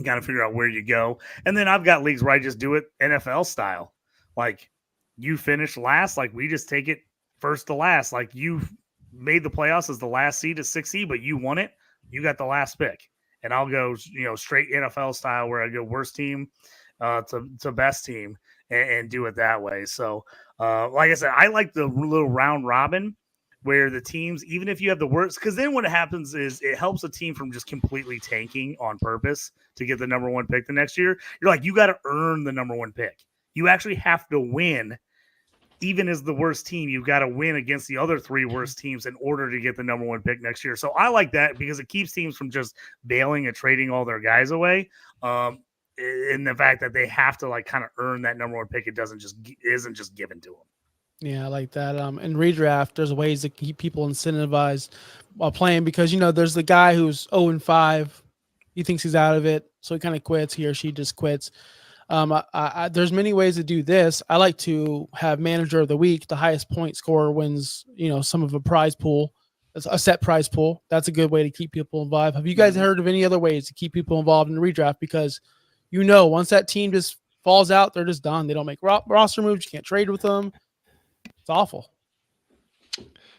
kind of figure out where you go. And then I've got leagues where I just do it NFL style, like you finish last, like we just take it first to last, like you made the playoffs as the last seed to 6 seed, but you won it. You got the last pick, and I'll go, straight NFL style where I go worst team to best team and do it that way. So, like I said, I like the little round robin where the teams, even if you have the worst, because then what happens is it helps a team from just completely tanking on purpose to get the number 1 pick the next year. You're like, you got to earn the number 1 pick. You actually have to win. Even as the worst team, you've got to win against the other 3 worst teams in order to get the number 1 pick next year. So I like that because it keeps teams from just bailing and trading all their guys away. In the fact that they have to like kind of earn that number 1 pick, it isn't just given to them. Yeah, I like that. In redraft, there's ways to keep people incentivized while playing because there's the guy who's 0-5. He thinks he's out of it, so he kind of quits. He or she just quits. There's many ways to do this. I like to have manager of the week. The highest point scorer wins, some of a prize pool, a set prize pool. That's a good way to keep people involved. Have you guys heard of any other ways to keep people involved in the redraft? Because once that team just falls out, they're just done. They don't make roster moves. You can't trade with them. It's awful.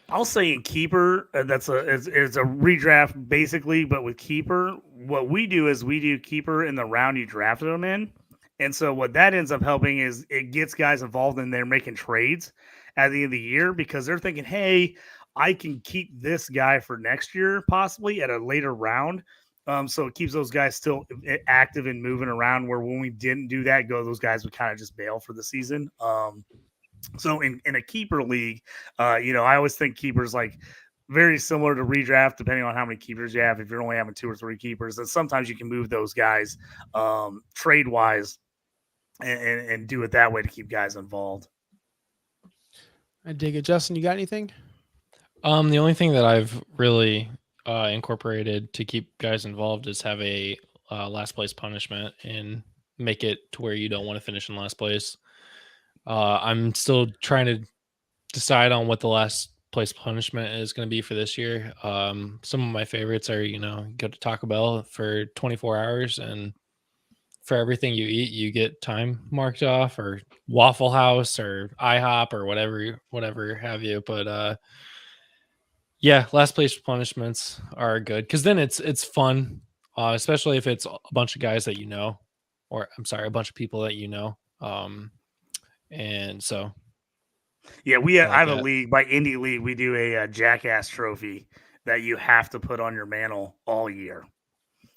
I'll say in keeper, it's a redraft basically, but with keeper, what we do is we do keeper in the round you drafted them in. And so what that ends up helping is it gets guys involved in there making trades at the end of the year because they're thinking, hey, I can keep this guy for next year, possibly at a later round. So it keeps those guys still active and moving around, where when we didn't do that, those guys would kind of just bail for the season. So in a keeper league, I always think keepers like very similar to redraft, depending on how many keepers you have. If you're only having 2 or 3 keepers, then sometimes you can move those guys trade wise and do it that way to keep guys involved. I dig it. Justin, you got anything? The only thing that I've really incorporated to keep guys involved is have a last place punishment and make it to where you don't want to finish in last place. I'm still trying to decide on what the last place punishment is going to be for this year. Some of my favorites are, go to Taco Bell for 24 hours and for everything you eat, you get time marked off, or Waffle House or IHOP or whatever have you. But yeah, last place punishments are good because then it's fun, especially if it's a bunch of guys that you know, or I'm sorry, a bunch of people that you know. And so Yeah, I I like have a that. league by Indie League. We do a Jackass trophy that you have to put on your mantle all year.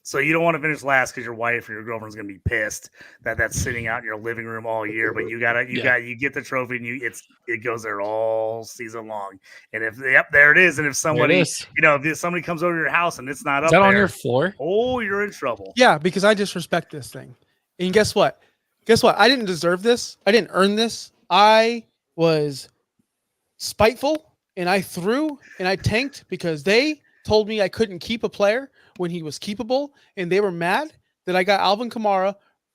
So you don't want to finish last because your wife or your girlfriend's gonna be pissed that that's sitting out in your living room all year. But you get the trophy and it goes there all season long. And if there it is. And if There it somebody is. if somebody comes over to your house and it's not Is up that there, on your floor? oh, you're in trouble. Yeah, because I disrespect this thing. And guess what? I didn't deserve this. I didn't earn this. I was spiteful and I threw and I tanked because they told me I couldn't keep a player when he was keepable, and they were mad that I got Alvin Kamara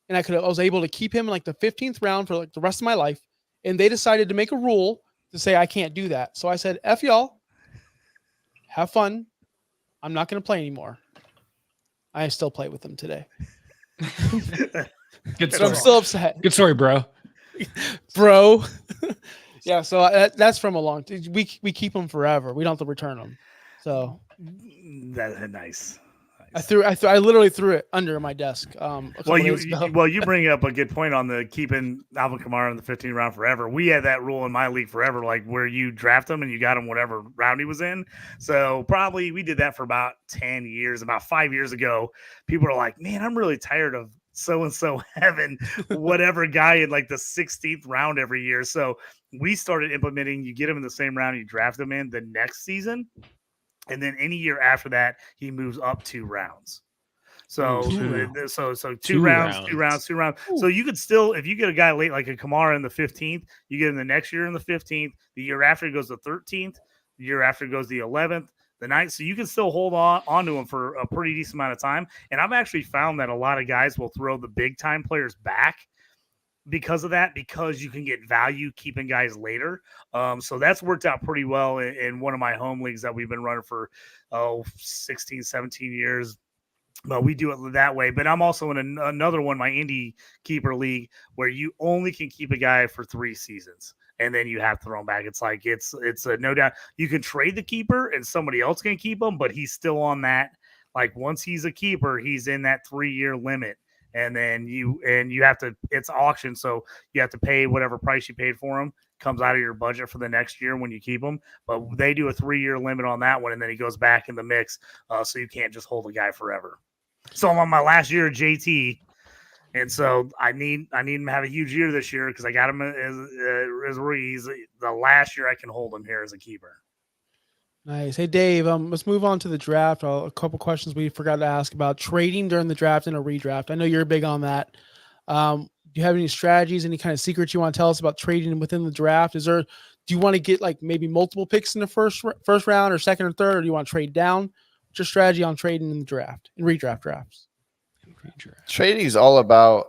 and I was able to keep him in like the 15th round for like the rest of my life. And they decided to make a rule to say I can't do that. So I said, F y'all, have fun. I'm not going to play anymore. I still play with them today. Good So I'm story. still upset, Good story, bro. bro. Yeah, so that's from a long. We keep them forever. We don't have to return them. So That's nice. I literally threw it under my desk. A couple days ago. You bring up a good point on the keeping Alvin Kamara in the 15th round forever. We had that rule in my league forever, like where you draft him and you got him whatever round he was in. So probably we did that for about 10 years. About 5 years ago, people are like, "Man, I'm really tired of so and so having whatever guy in like the 16th round every year." So we started implementing. You get him in the same round you draft him in the next season. And then any year after that, he moves up 2 rounds. So, Ooh, so two Two rounds, rounds. 2 rounds, 2 rounds. Ooh. So you could still, if you get a guy late like a Kamara in the 15th, you get him the next year in the 15th. The year after it goes the 13th. The year after it goes the 11th, the 9th. So you can still hold onto him for a pretty decent amount of time. And I've actually found that a lot of guys will throw the big time players back because of that, because you can get value keeping guys later. So that's worked out pretty well in one of my home leagues that we've been running for 16, 17 years. But we do it that way. But I'm also in another one, my indie keeper league, where you only can keep a guy for 3 seasons. And then you have to throw him back. It's like it's a no doubt. You can trade the keeper and somebody else can keep him, but he's still on that. Like once he's a keeper, he's in that 3-year limit. And then you have to, it's auction. So you have to pay whatever price you paid for him, comes out of your budget for the next year when you keep him. But they do a 3-year limit on that one. And then he goes back in the mix. So you can't just hold a guy forever. So I'm on my last year at JT. And so I need him to have a huge year this year because I got him as he's the last year I can hold him here as a keeper. Nice. Hey, Dave, let's move on to the draft. A couple questions we forgot to ask about trading during the draft and a redraft. I know you're big on that. Do you have any strategies, any kind of secrets you want to tell us about trading within the draft? Do you want to get like maybe multiple picks in the first round or second or third, or do you want to trade down? What's your strategy on trading in the draft and redraft drafts? Trading is all about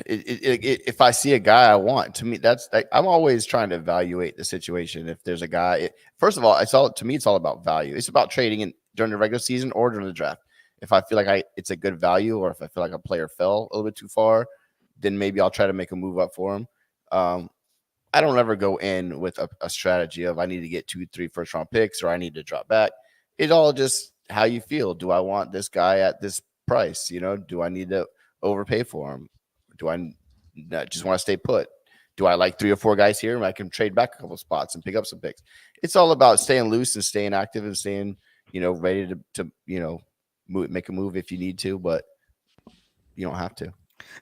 if I see a guy I want. To me, that's like, I'm always trying to evaluate the situation. If there's a guy, first of all, it's all about value. It's about trading during the regular season or during the draft. If I feel like it's a good value, or if I feel like a player fell a little bit too far, then maybe I'll try to make a move up for him. I don't ever go in with a strategy of I need to get 2-3 first round picks or I need to drop back. It's all just how you feel. Do I want this guy at this price? Do I need to overpay for him? Do I just want to stay put? Do I like 3 or 4 guys here and I can trade back a couple spots and pick up some picks? It's all about staying loose and staying active and staying, ready to make a move if you need to, but you don't have to.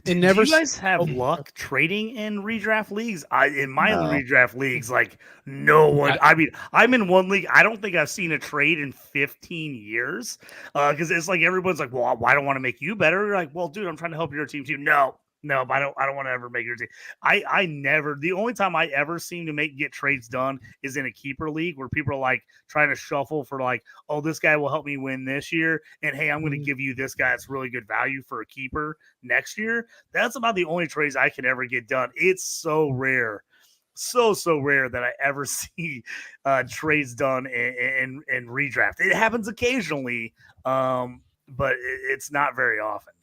Do you guys have luck trading in redraft leagues? In my redraft leagues, like no one. I mean, I'm in one league. I don't think I've seen a trade in 15 years because it's like everyone's like, "Well, I don't want to make you better." You're like, "Well, dude, I'm trying to help your team too." No, I don't want to ever make your team. I never. The only time I ever seem to get trades done is in a keeper league where people are like trying to shuffle for like, "Oh, this guy will help me win this year," and hey, I'm going to give you this guy that's really good value for a keeper next year. That's about the only trades I can ever get done. It's so rare. So rare that I ever see trades done in redraft. It happens occasionally, but it's not very often.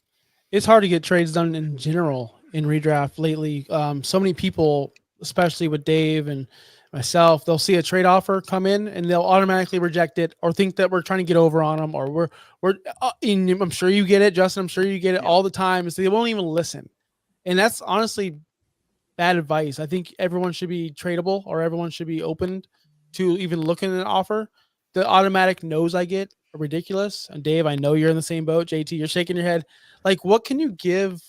it's hard to get trades done in general in redraft lately. So many people, especially with Dave and myself, they'll see a trade offer come in and they'll automatically reject it or think that we're trying to get over on them, or we're. I'm sure you get it, Justin. I'm sure you get it all the time. So they won't even listen, and that's honestly bad advice. I think everyone should be tradable, or everyone should be open to even looking at an offer. The automatic no's I get are ridiculous. And Dave, I know you're in the same boat. JT, you're shaking your head. Like, what can you give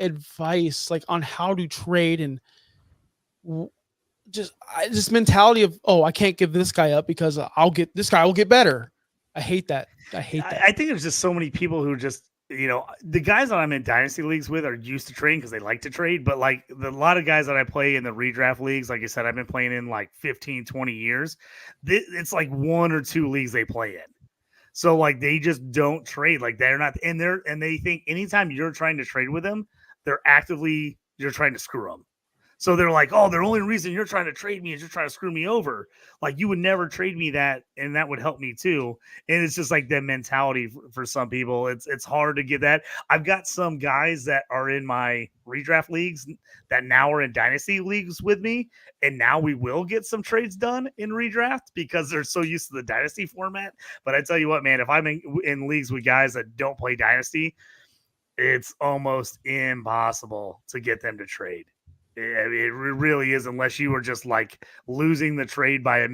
advice like on how to trade and just mentality of, oh, I can't give this guy up because I'll get this guy will get better. I hate that. I hate that. I think there's just so many people who just, the guys that I'm in dynasty leagues with are used to trading because they like to trade. But like a lot of guys that I play in the redraft leagues, like I said, I've been playing in like 15, 20 years. It's like 1 or 2 leagues they play in. So like they just don't trade. Like they're not, and they think anytime you're trying to trade with them, you're trying to screw them. So they're like, oh, the only reason you're trying to trade me is you're trying to screw me over. Like you would never trade me that, and that would help me too. And it's just like that mentality for some people. It's hard to get that. I've got some guys that are in my redraft leagues that now are in dynasty leagues with me, and now we will get some trades done in redraft because they're so used to the dynasty format. But I tell you what, man, if I'm in leagues with guys that don't play dynasty, it's almost impossible to get them to trade. It really is, unless you were just like losing the trade by a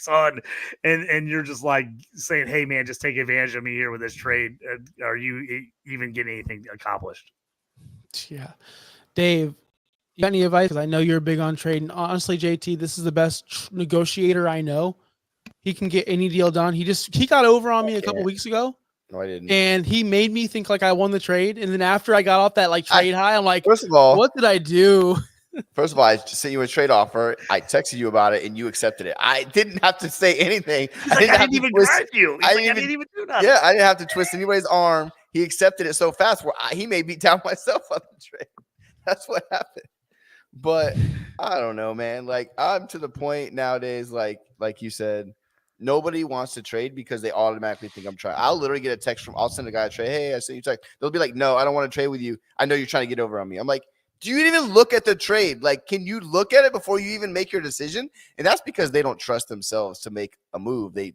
ton, and you're just like saying, "Hey, man, just take advantage of me here with this trade." Are you even getting anything accomplished? Yeah, Dave, you got any advice? Because I know you're big on trading. Honestly, JT, this is the best negotiator I know. He can get any deal done. He got over on me a couple weeks ago. No, I didn't. And he made me think like I won the trade. And then after I got off that like trade high, I'm like, first of all, what did I do? First of all, I just sent you a trade offer. I texted you about it, and you accepted it. I didn't have to say anything. I didn't even grind you. I didn't even do nothing. Yeah, I didn't have to twist anybody's arm. He accepted it so fast where he made me down myself on the trade. That's what happened. But I don't know, man. Like I'm to the point nowadays, like you said, nobody wants to trade because they automatically think I'm trying. I'll literally get a text I'll send a guy a trade. Hey, I sent you a text. They'll be like, no, I don't want to trade with you. I know you're trying to get over on me. I'm like, do you even look at the trade? Like, can you look at it before you even make your decision? And that's because they don't trust themselves to make a move. They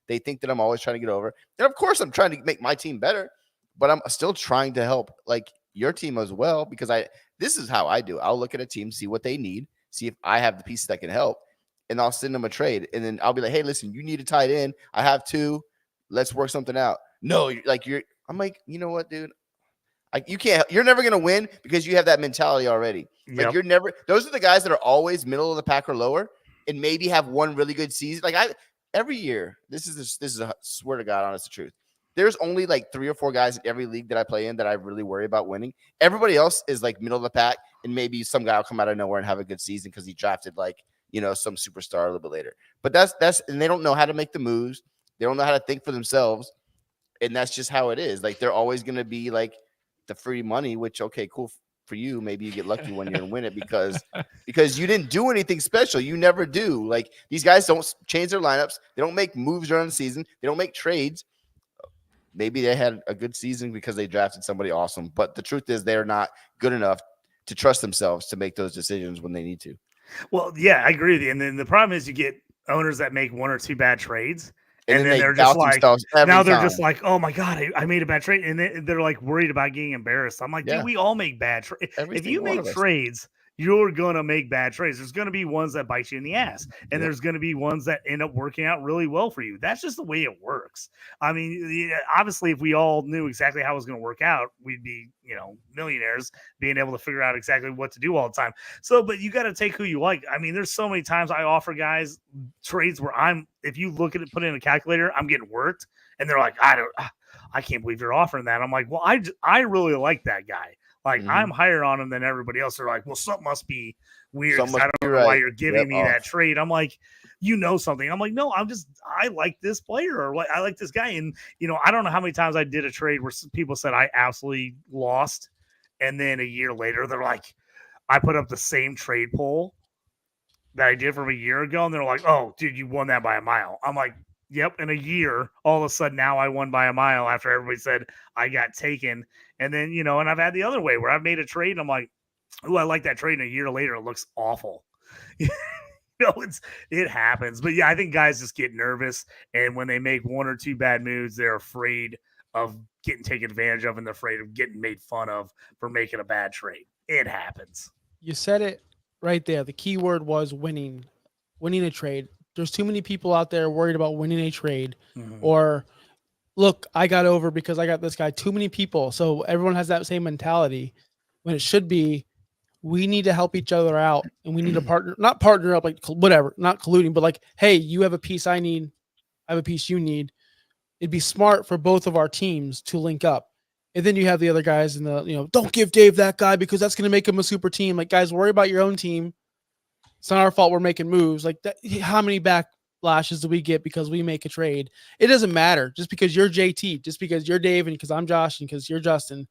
think that I'm always trying to get over. And of course I'm trying to make my team better, but I'm still trying to help like your team as well, because this is how I do it. I'll look at a team, see what they need, see if I have the pieces that can help, and I'll send them a trade. And then I'll be like, hey, listen, you need a tight end. I have 2. Let's work something out. No, I'm like, you know what, dude? You're never going to win because you have that mentality already. Like those are the guys that are always middle of the pack or lower and maybe have one really good season. Like every year, this is a swear to God, honest truth. There's only like 3 or 4 guys in every league that I play in that I really worry about winning. Everybody else is like middle of the pack, and maybe some guy will come out of nowhere and have a good season because he drafted like, some superstar a little bit later. But that's and they don't know how to make the moves. They don't know how to think for themselves. And that's just how it is. Like they're always going to be like the free money, which, okay, cool for you. Maybe you get lucky when you're going to win it because you didn't do anything special. You never do. Like these guys don't change their lineups. They don't make moves during the season. They don't make trades. Maybe they had a good season because they drafted somebody awesome. But the truth is they're not good enough to trust themselves to make those decisions when they need to. Well, yeah, I agree with you. And then the problem is you get owners that make 1 or 2 bad trades. And then they're just like, now they're just like, oh my God, I made a bad trade. And they're like worried about getting embarrassed. I'm like, dude, we all make bad trades. If you make trades, you're going to make bad trades. There's going to be ones that bite you in the ass, and there's going to be ones that end up working out really well for you. That's just the way it works. I mean, obviously, if we all knew exactly how it was going to work out, we'd be, millionaires being able to figure out exactly what to do all the time. So, but you got to take who you like. I mean, there's so many times I offer guys trades where if you look at it, put it in a calculator, I'm getting worked, and they're like, I can't believe you're offering that. I'm like, well, I really like that guy. Like I'm higher on him than everybody else. They're like, well, something must be weird. I don't know why you're giving me that trade. I'm like, something. I'm like, no, I like this player, or I like this guy. And, I don't know how many times I did a trade where people said I absolutely lost. And then a year later, they're like, I put up the same trade poll that I did from a year ago. And they're like, oh, dude, you won that by a mile. I'm like, Yep. In a year, all of a sudden now I won by a mile after everybody said I got taken. And then, and I've had the other way where I've made a trade and I'm like, oh, I like that trade. And a year later, it looks awful. It happens. But yeah, I think guys just get nervous. And when they make one or two bad moves, they're afraid of getting taken advantage of and they're afraid of getting made fun of for making a bad trade. It happens. You said it right there. The key word was winning a trade. There's too many people out there worried about winning a trade or look, I got over because I got this guy. Too many people. So everyone has that same mentality when it should be we need to help each other out and we need to not partner up, like whatever, not colluding, but like, hey, you have a piece I need. I have a piece you need. It'd be smart for both of our teams to link up. And then you have the other guys in the, don't give Dave that guy because that's going to make him a super team. Like, guys, worry about your own team. It's not our fault we're making moves. Like, that, how many backlashes do we get because we make a trade? It doesn't matter. Just because you're JT, just because you're Dave, and because I'm Josh, and because you're Justin,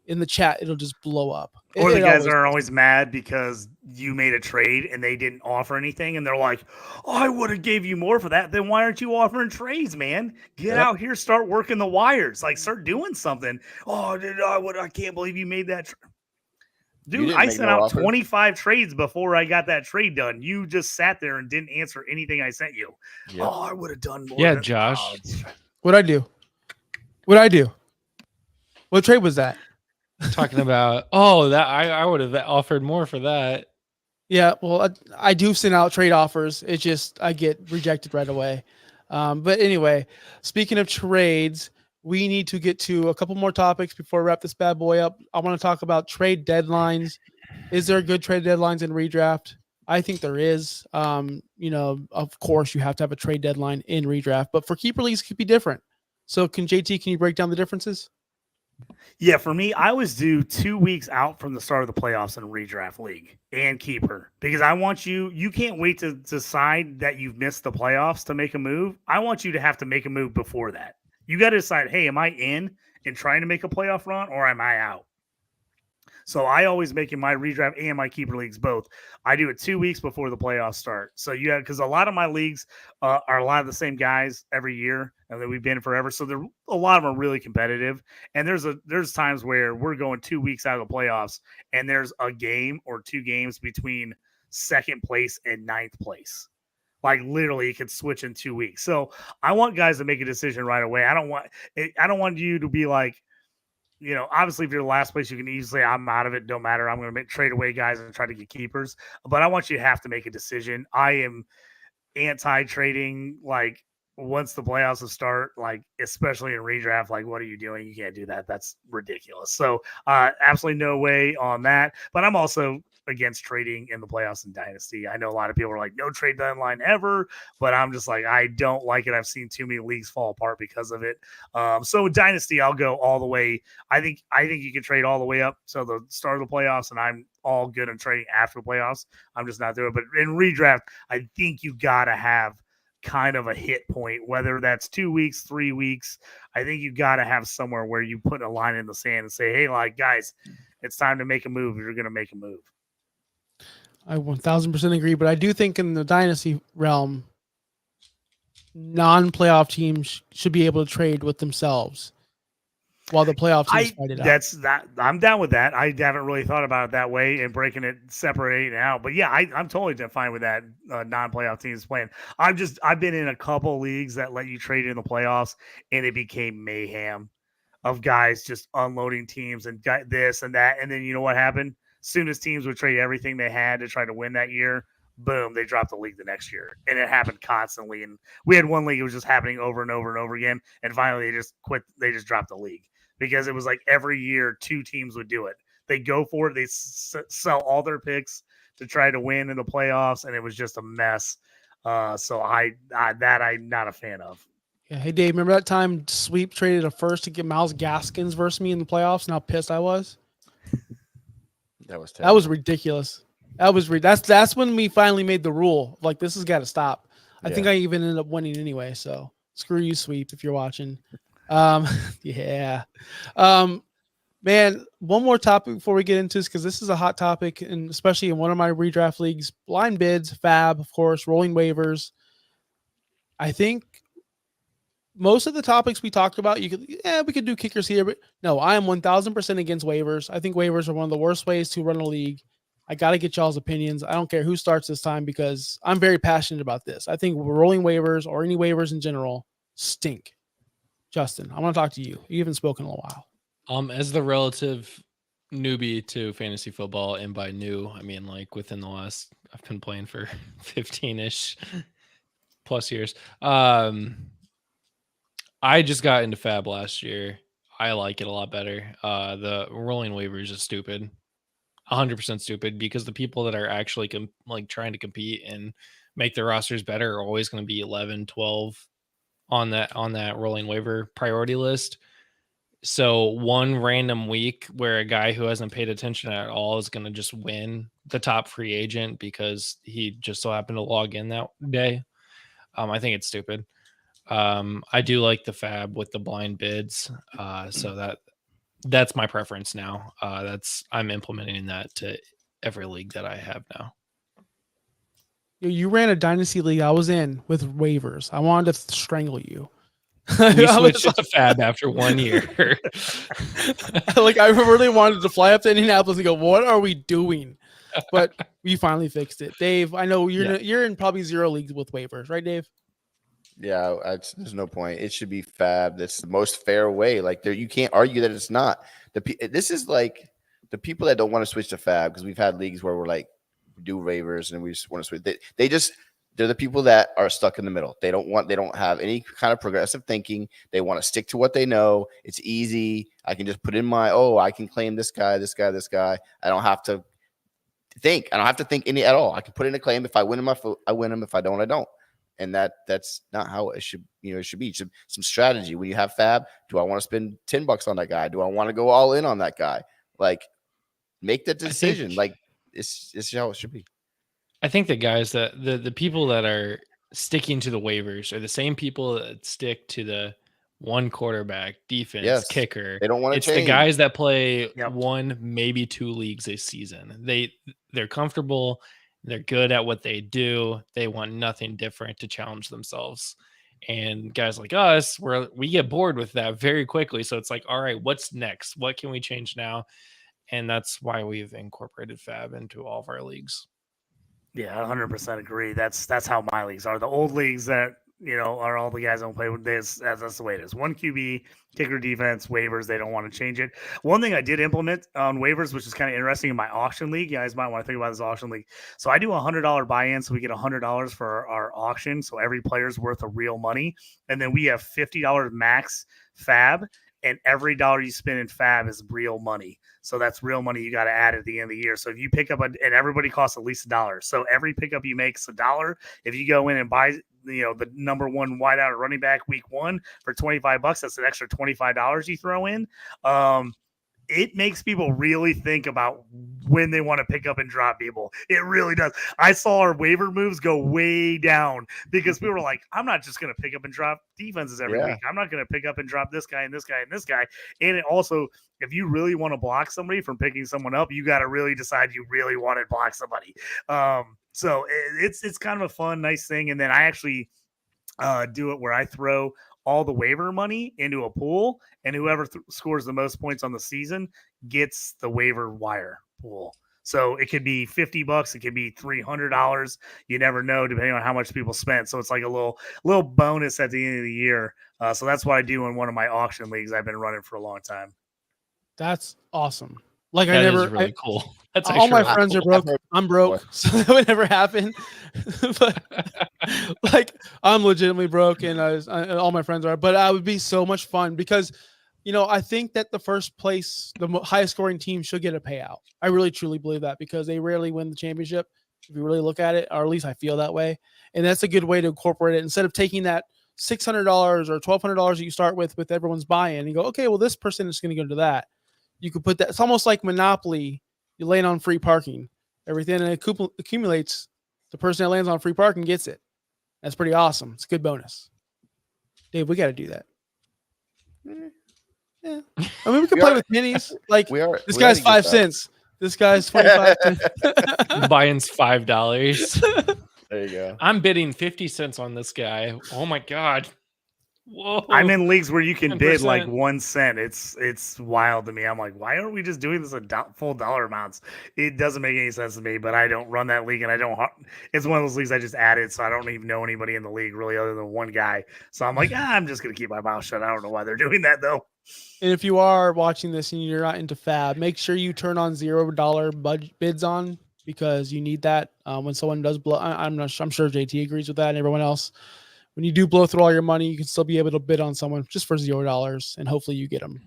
in the chat, it'll just blow up. Or the guys are always mad because you made a trade and they didn't offer anything. And they're like, oh, I would have gave you more for that. Then why aren't you offering trades, man? Get out here, start working the wires. Like, start doing something. Oh, I can't believe you made that trade. Dude, I sent out 25 trades before I got that trade done. You just sat there and didn't answer anything I sent you. Yep. Oh, I would have done more. Yeah, Josh. What'd I do? What trade was that? Talking about, that I would have offered more for that. Yeah, well, I do send out trade offers. It's just I get rejected right away. But anyway, speaking of trades, we need to get to a couple more topics before we wrap this bad boy up. I want to talk about trade deadlines. Is there good trade deadlines in redraft? I think there is. Of course, you have to have a trade deadline in redraft, but for keeper leagues, it could be different. So, can you break down the differences? Yeah, for me, I was due 2 weeks out from the start of the playoffs in redraft league and keeper because I want you can't wait to decide that you've missed the playoffs to make a move. I want you to have to make a move before that. You got to decide, hey, am I in and trying to make a playoff run or am I out? So I always make in my redraft and my keeper leagues both. I do it 2 weeks before the playoffs start. So because a lot of my leagues are a lot of the same guys every year and that we've been forever. So a lot of them are really competitive. And there's times where we're going 2 weeks out of the playoffs and there's a game or two games between second place and ninth place. Like literally, it could switch in 2 weeks. So I want guys to make a decision right away. I don't want you to be like, obviously, if you're the last place, you can easily say, I'm out of it. Don't matter. I'm going to trade away guys and try to get keepers. But I want you to have to make a decision. I am anti-trading, like, once the playoffs start, like, especially in redraft. Like, what are you doing? You can't do that. That's ridiculous. So, absolutely no way on that. But I'm also against trading in the playoffs in Dynasty. I know a lot of people are like, no trade deadline ever, but I'm just like, I don't like it. I've seen too many leagues fall apart because of it. So in Dynasty, I'll go all the way. I think you can trade all the way up. So the start of the playoffs, and I'm all good on trading after the playoffs. I'm just not doing it. But in redraft, I think you got to have kind of a hit point, whether that's 2 weeks, 3 weeks. I think you got to have somewhere where you put a line in the sand and say, hey, like, guys, it's time to make a move if you're going to make a move. I 1000% agree, but I do think in the dynasty realm, non-playoff teams should be able to trade with themselves while the playoff teams fight it out. I'm down with that. I haven't really thought about it that way and breaking it, separating it out. But yeah, I'm totally fine with that. Non-playoff teams playing. I've been in a couple leagues that let you trade in the playoffs, and it became mayhem of guys just unloading teams and got this and that. And then you know what happened? Soon as teams would trade everything they had to try to win that year, boom, they dropped the league the next year. And it happened constantly. And we had one league, it was just happening over and over and over again. And finally, they just quit. They just dropped the league because it was like every year, two teams would do it. They go for it. They sell all their picks to try to win in the playoffs. And it was just a mess. So I'm not a fan of. Yeah. Hey, Dave, remember that time Sweep traded a first to get Miles Gaskins versus me in the playoffs and how pissed I was? That was ridiculous. That's when we finally made the rule. Like, this has got to stop. I think I even ended up winning anyway. So screw you, Sweep, if you're watching. Yeah. Man, one more topic before we get into this, because this is a hot topic, and especially in one of my redraft leagues, blind bids, fab, of course, rolling waivers. I think most of the topics we talked about, we could do kickers here, but no, I am 1000% against waivers. I think waivers are one of the worst ways to run a league. I got to get y'all's opinions. I don't care who starts this time because I'm very passionate about this. I think rolling waivers or any waivers in general stink. Justin, I want to talk to you. You haven't spoken in a while. As the relative newbie to fantasy football, and by new, I mean like within the last, I've been playing for 15-ish plus years. I just got into Fab last year. I like it a lot better. The rolling waivers is stupid. 100% stupid because the people that are actually trying to compete and make their rosters better are always going to be 11, 12 on that rolling waiver priority list. So one random week where a guy who hasn't paid attention at all is going to just win the top free agent because he just so happened to log in that day. I think it's stupid. I do like the Fab with the blind bids. So that's my preference now. I'm implementing that to every league that I have now. You ran a dynasty league I was in with waivers. I wanted to strangle you. We switched it to Fab after 1 year. I really wanted to fly up to Indianapolis and go, what are we doing? But we finally fixed it. Dave, I know you're in probably 0 leagues with waivers, right, Dave? Yeah, there's no point. It should be Fab. That's the most fair way. You can't argue that it's not. This is like the people that don't want to switch to Fab, because we've had leagues where we're like do waivers and we just want to switch. They're the people that are stuck in the middle. They don't have any kind of progressive thinking. They want to stick to what they know. It's easy. I can just put in I can claim this guy. I don't have to think. I don't have to think any at all. I can put in a claim. If I win him, I win him. If I don't, I don't. And that's not how it should, it should be. Some strategy. When you have Fab, do I want to spend $10 on that guy? Do I want to go all in on that guy? Make that decision. It's how it should be. I think the guys that the people that are sticking to the waivers are the same people that stick to the one quarterback, defense, kicker. They don't want to change. It's the guys that play 1, maybe 2 leagues a season. They're comfortable. They're good at what they do. They want nothing different to challenge themselves. And guys like us, we get bored with that very quickly. So it's like, all right, what's next? What can we change now? And that's why we've incorporated Fab into all of our leagues. Yeah, 100% agree. That's how my leagues are. The old leagues that are all the guys don't play with this. That's the way it is. 1 QB, kicker, defense, waivers. They don't want to change it. One thing I did implement on waivers, which is kind of interesting in my auction league. You guys might want to think about this auction league. So I do a $100 buy-in, so we get $100 for our auction. So every player's worth of real money, and then we have $50 max Fab. And every dollar you spend in Fab is real money. So that's real money you got to add at the end of the year. So if you pick up and everybody costs at least $1. So every pickup you make is $1. If you go in and buy, the number 1 wideout or running back week 1 for $25, that's an extra $25 you throw in. It makes people really think about when they want to pick up and drop people. It really does. I saw our waiver moves go way down because we were like, I'm not just going to pick up and drop defenses every week. I'm not going to pick up and drop this guy and this guy and this guy. And it also, if you really want to block somebody from picking someone up, you got to really decide you really want to block somebody. So it's kind of a fun, nice thing. And then I actually do it where I throw all the waiver money into a pool, and whoever scores the most points on the season gets the waiver wire pool. So it could be $50, it could be $300. You never know, depending on how much people spent. So it's like a little bonus at the end of the year. So that's what I do in one of my auction leagues I've been running for a long time. That's awesome. That is really cool. That's all my friends are broke. I'm broke, so that would never happen. But I'm legitimately broke, and all my friends are. But it would be so much fun because, I think that the first place, the highest scoring team should get a payout. I really truly believe that because they rarely win the championship. If you really look at it, or at least I feel that way, and that's a good way to incorporate it instead of taking that $600 or $1,200 that you start with everyone's buy-in and go, okay, well, this person is going to go to that. You could put that. It's almost like Monopoly. You land on free parking. Everything and it accumulates. The person that lands on free parking gets it. That's pretty awesome. It's a good bonus. Dave, we got to do that. Yeah. I mean, we can play with minis. This guy's 5 cents. This guy's 25 cents. Buy-in's $5. There you go. I'm bidding 50 cents on this guy. Oh my God. Whoa. I'm in leagues where you can bid like 10%. 1 cent. It's wild to me. I'm like, why aren't we just doing this at full dollar amounts? It doesn't make any sense to me, but I don't run that league, and I don't. It's one of those leagues I just added, so I don't even know anybody in the league really other than one guy. So I'm like, I'm just gonna keep my mouth shut. I don't know why they're doing that though. And if you are watching this and you're not into fab, make sure you turn on $0 bids on, because you need that when someone does blow. I'm sure JT agrees with that, and everyone else. When you do blow through all your money, you can still be able to bid on someone just for $0, and hopefully you get them.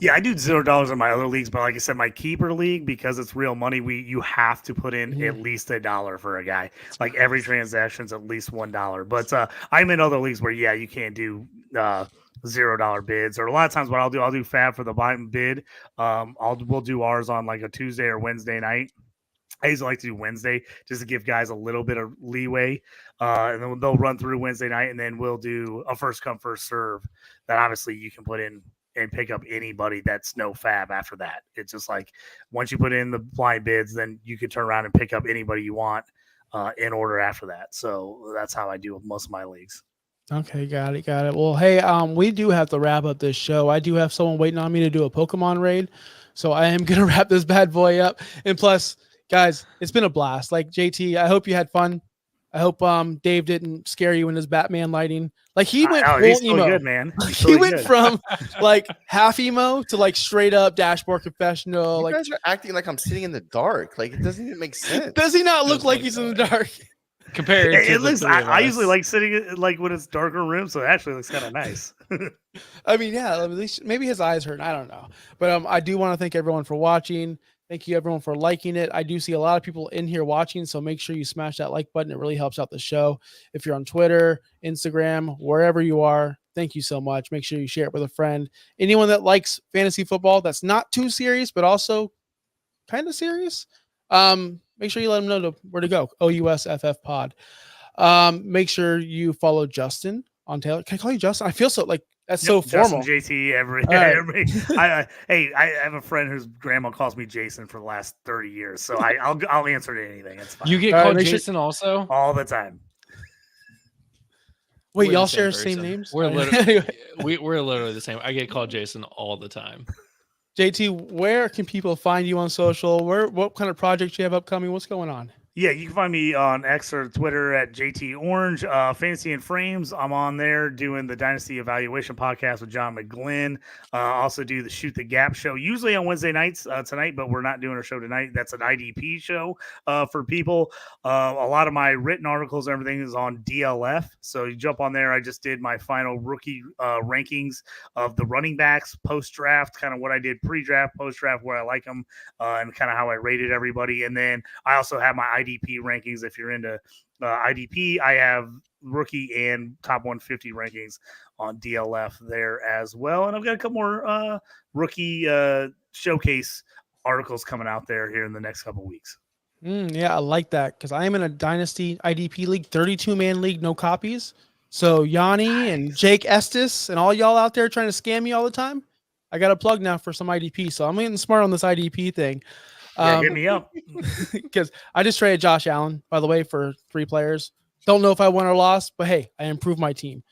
Yeah, I do $0 in my other leagues, but like I said, my keeper league, because it's real money, you have to put in at least $1 for a guy. Like every transaction's at least $1. But I'm in other leagues where you can't do $0 bids, or a lot of times what I'll do fab for the buy and bid. We'll do ours on like a Tuesday or Wednesday night. I usually like to do Wednesday just to give guys a little bit of leeway. And then they'll run through Wednesday night, and then we'll do a first come, first serve that obviously you can put in and pick up anybody that's no fab after that. It's just like once you put in the blind bids, then you can turn around and pick up anybody you want in order after that. So that's how I do with most of my leagues. Okay, got it. Well, hey, we do have to wrap up this show. I do have someone waiting on me to do a Pokemon raid, so I am going to wrap this bad boy up. And plus, guys, it's been a blast. Like, JT, I hope you had fun. I hope Dave didn't scare you in his Batman lighting. Like, he went full he's still emo. good, man. He went from like half emo to like straight up dashboard confessional. You like, guys are acting like I'm sitting in the dark. Like, it doesn't even make sense. does he not look like he's in the dark? Compared to It the looks. three of I us. usually like sitting like when it's darker room, so it actually looks kind of nice. I mean, yeah, at least maybe his eyes hurt. I don't know. But I do want to thank everyone for watching. Thank you, everyone, for liking it. I do see a lot of people in here watching, so make sure you smash that like button. It really helps out the show. If you're on Twitter, Instagram, wherever you are, thank you so much. Make sure you share it with a friend. Anyone that likes fantasy football that's not too serious, but also kind of serious, make sure you let them know where to go. OUSFF Pod. Make sure you follow Justin on Taylor. Can I call you Justin? I feel so like that's so formal. Justin, JT, Right. I have a friend whose grandma calls me Jason for the last 30 years, so I'll answer to anything. It's fine. You get All called right, Jason also? all the time. Wait, We're y'all the same share same person. names? We're Anyway. we're literally the same. I get called Jason all the time. JT, where can people find you on social? What kind of projects you have upcoming? What's going on? Yeah, you can find me on X or Twitter at JT Orange. Fantasy and Frames, I'm on there doing the Dynasty Evaluation podcast with John McGlynn. Also do the Shoot the Gap show, usually on Wednesday nights tonight, but we're not doing a show tonight. That's an IDP show for people. A lot of my written articles and everything is on DLF. So you jump on there. I just did my final rookie rankings of the running backs post-draft, kind of what I did pre-draft, post-draft, where I like them, and kind of how I rated everybody. And then I also have my IDP rankings. If you're into IDP, I have rookie and top 150 rankings on DLF there as well. And I've got a couple more rookie showcase articles coming out there here in the next couple weeks. Yeah, I like that because I am in a Dynasty IDP league, 32-man league, no copies. So Yanni and Jake Estes and all y'all out there trying to scam me all the time, I got a plug now for some IDP. So I'm getting smart on this IDP thing. Hit me up. Because I just traded Josh Allen, by the way, for 3 players. Don't know if I won or lost, but hey, I improved my team.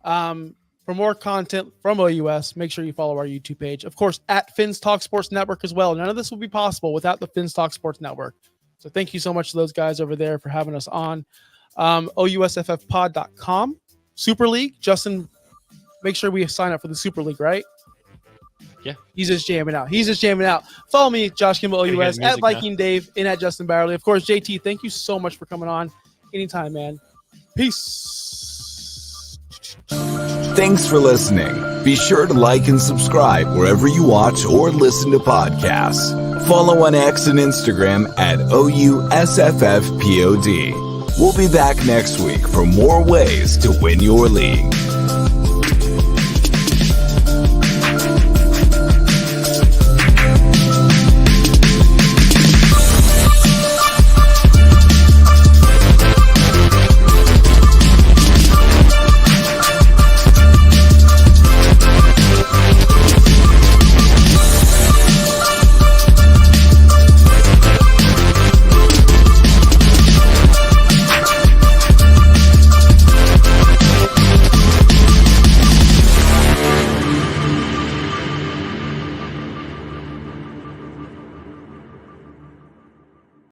For more content from OUS, make sure you follow our YouTube page. Of course, at Fins Talk Sports Network as well. None of this would be possible without the Fins Talk Sports Network. So thank you so much to those guys over there for having us on. OUSFFpod.com. Super League. Justin, make sure we sign up for the Super League, right? Yeah. He's just jamming out. Follow me, Josh Kimball OUS, at Viking Dave, and at Justin Barley. Of course, JT, thank you so much for coming on. Anytime, man. Peace. Thanks for listening. Be sure to like and subscribe wherever you watch or listen to podcasts. Follow on X and Instagram at OUSFFPOD. We'll be back next week for more ways to win your league.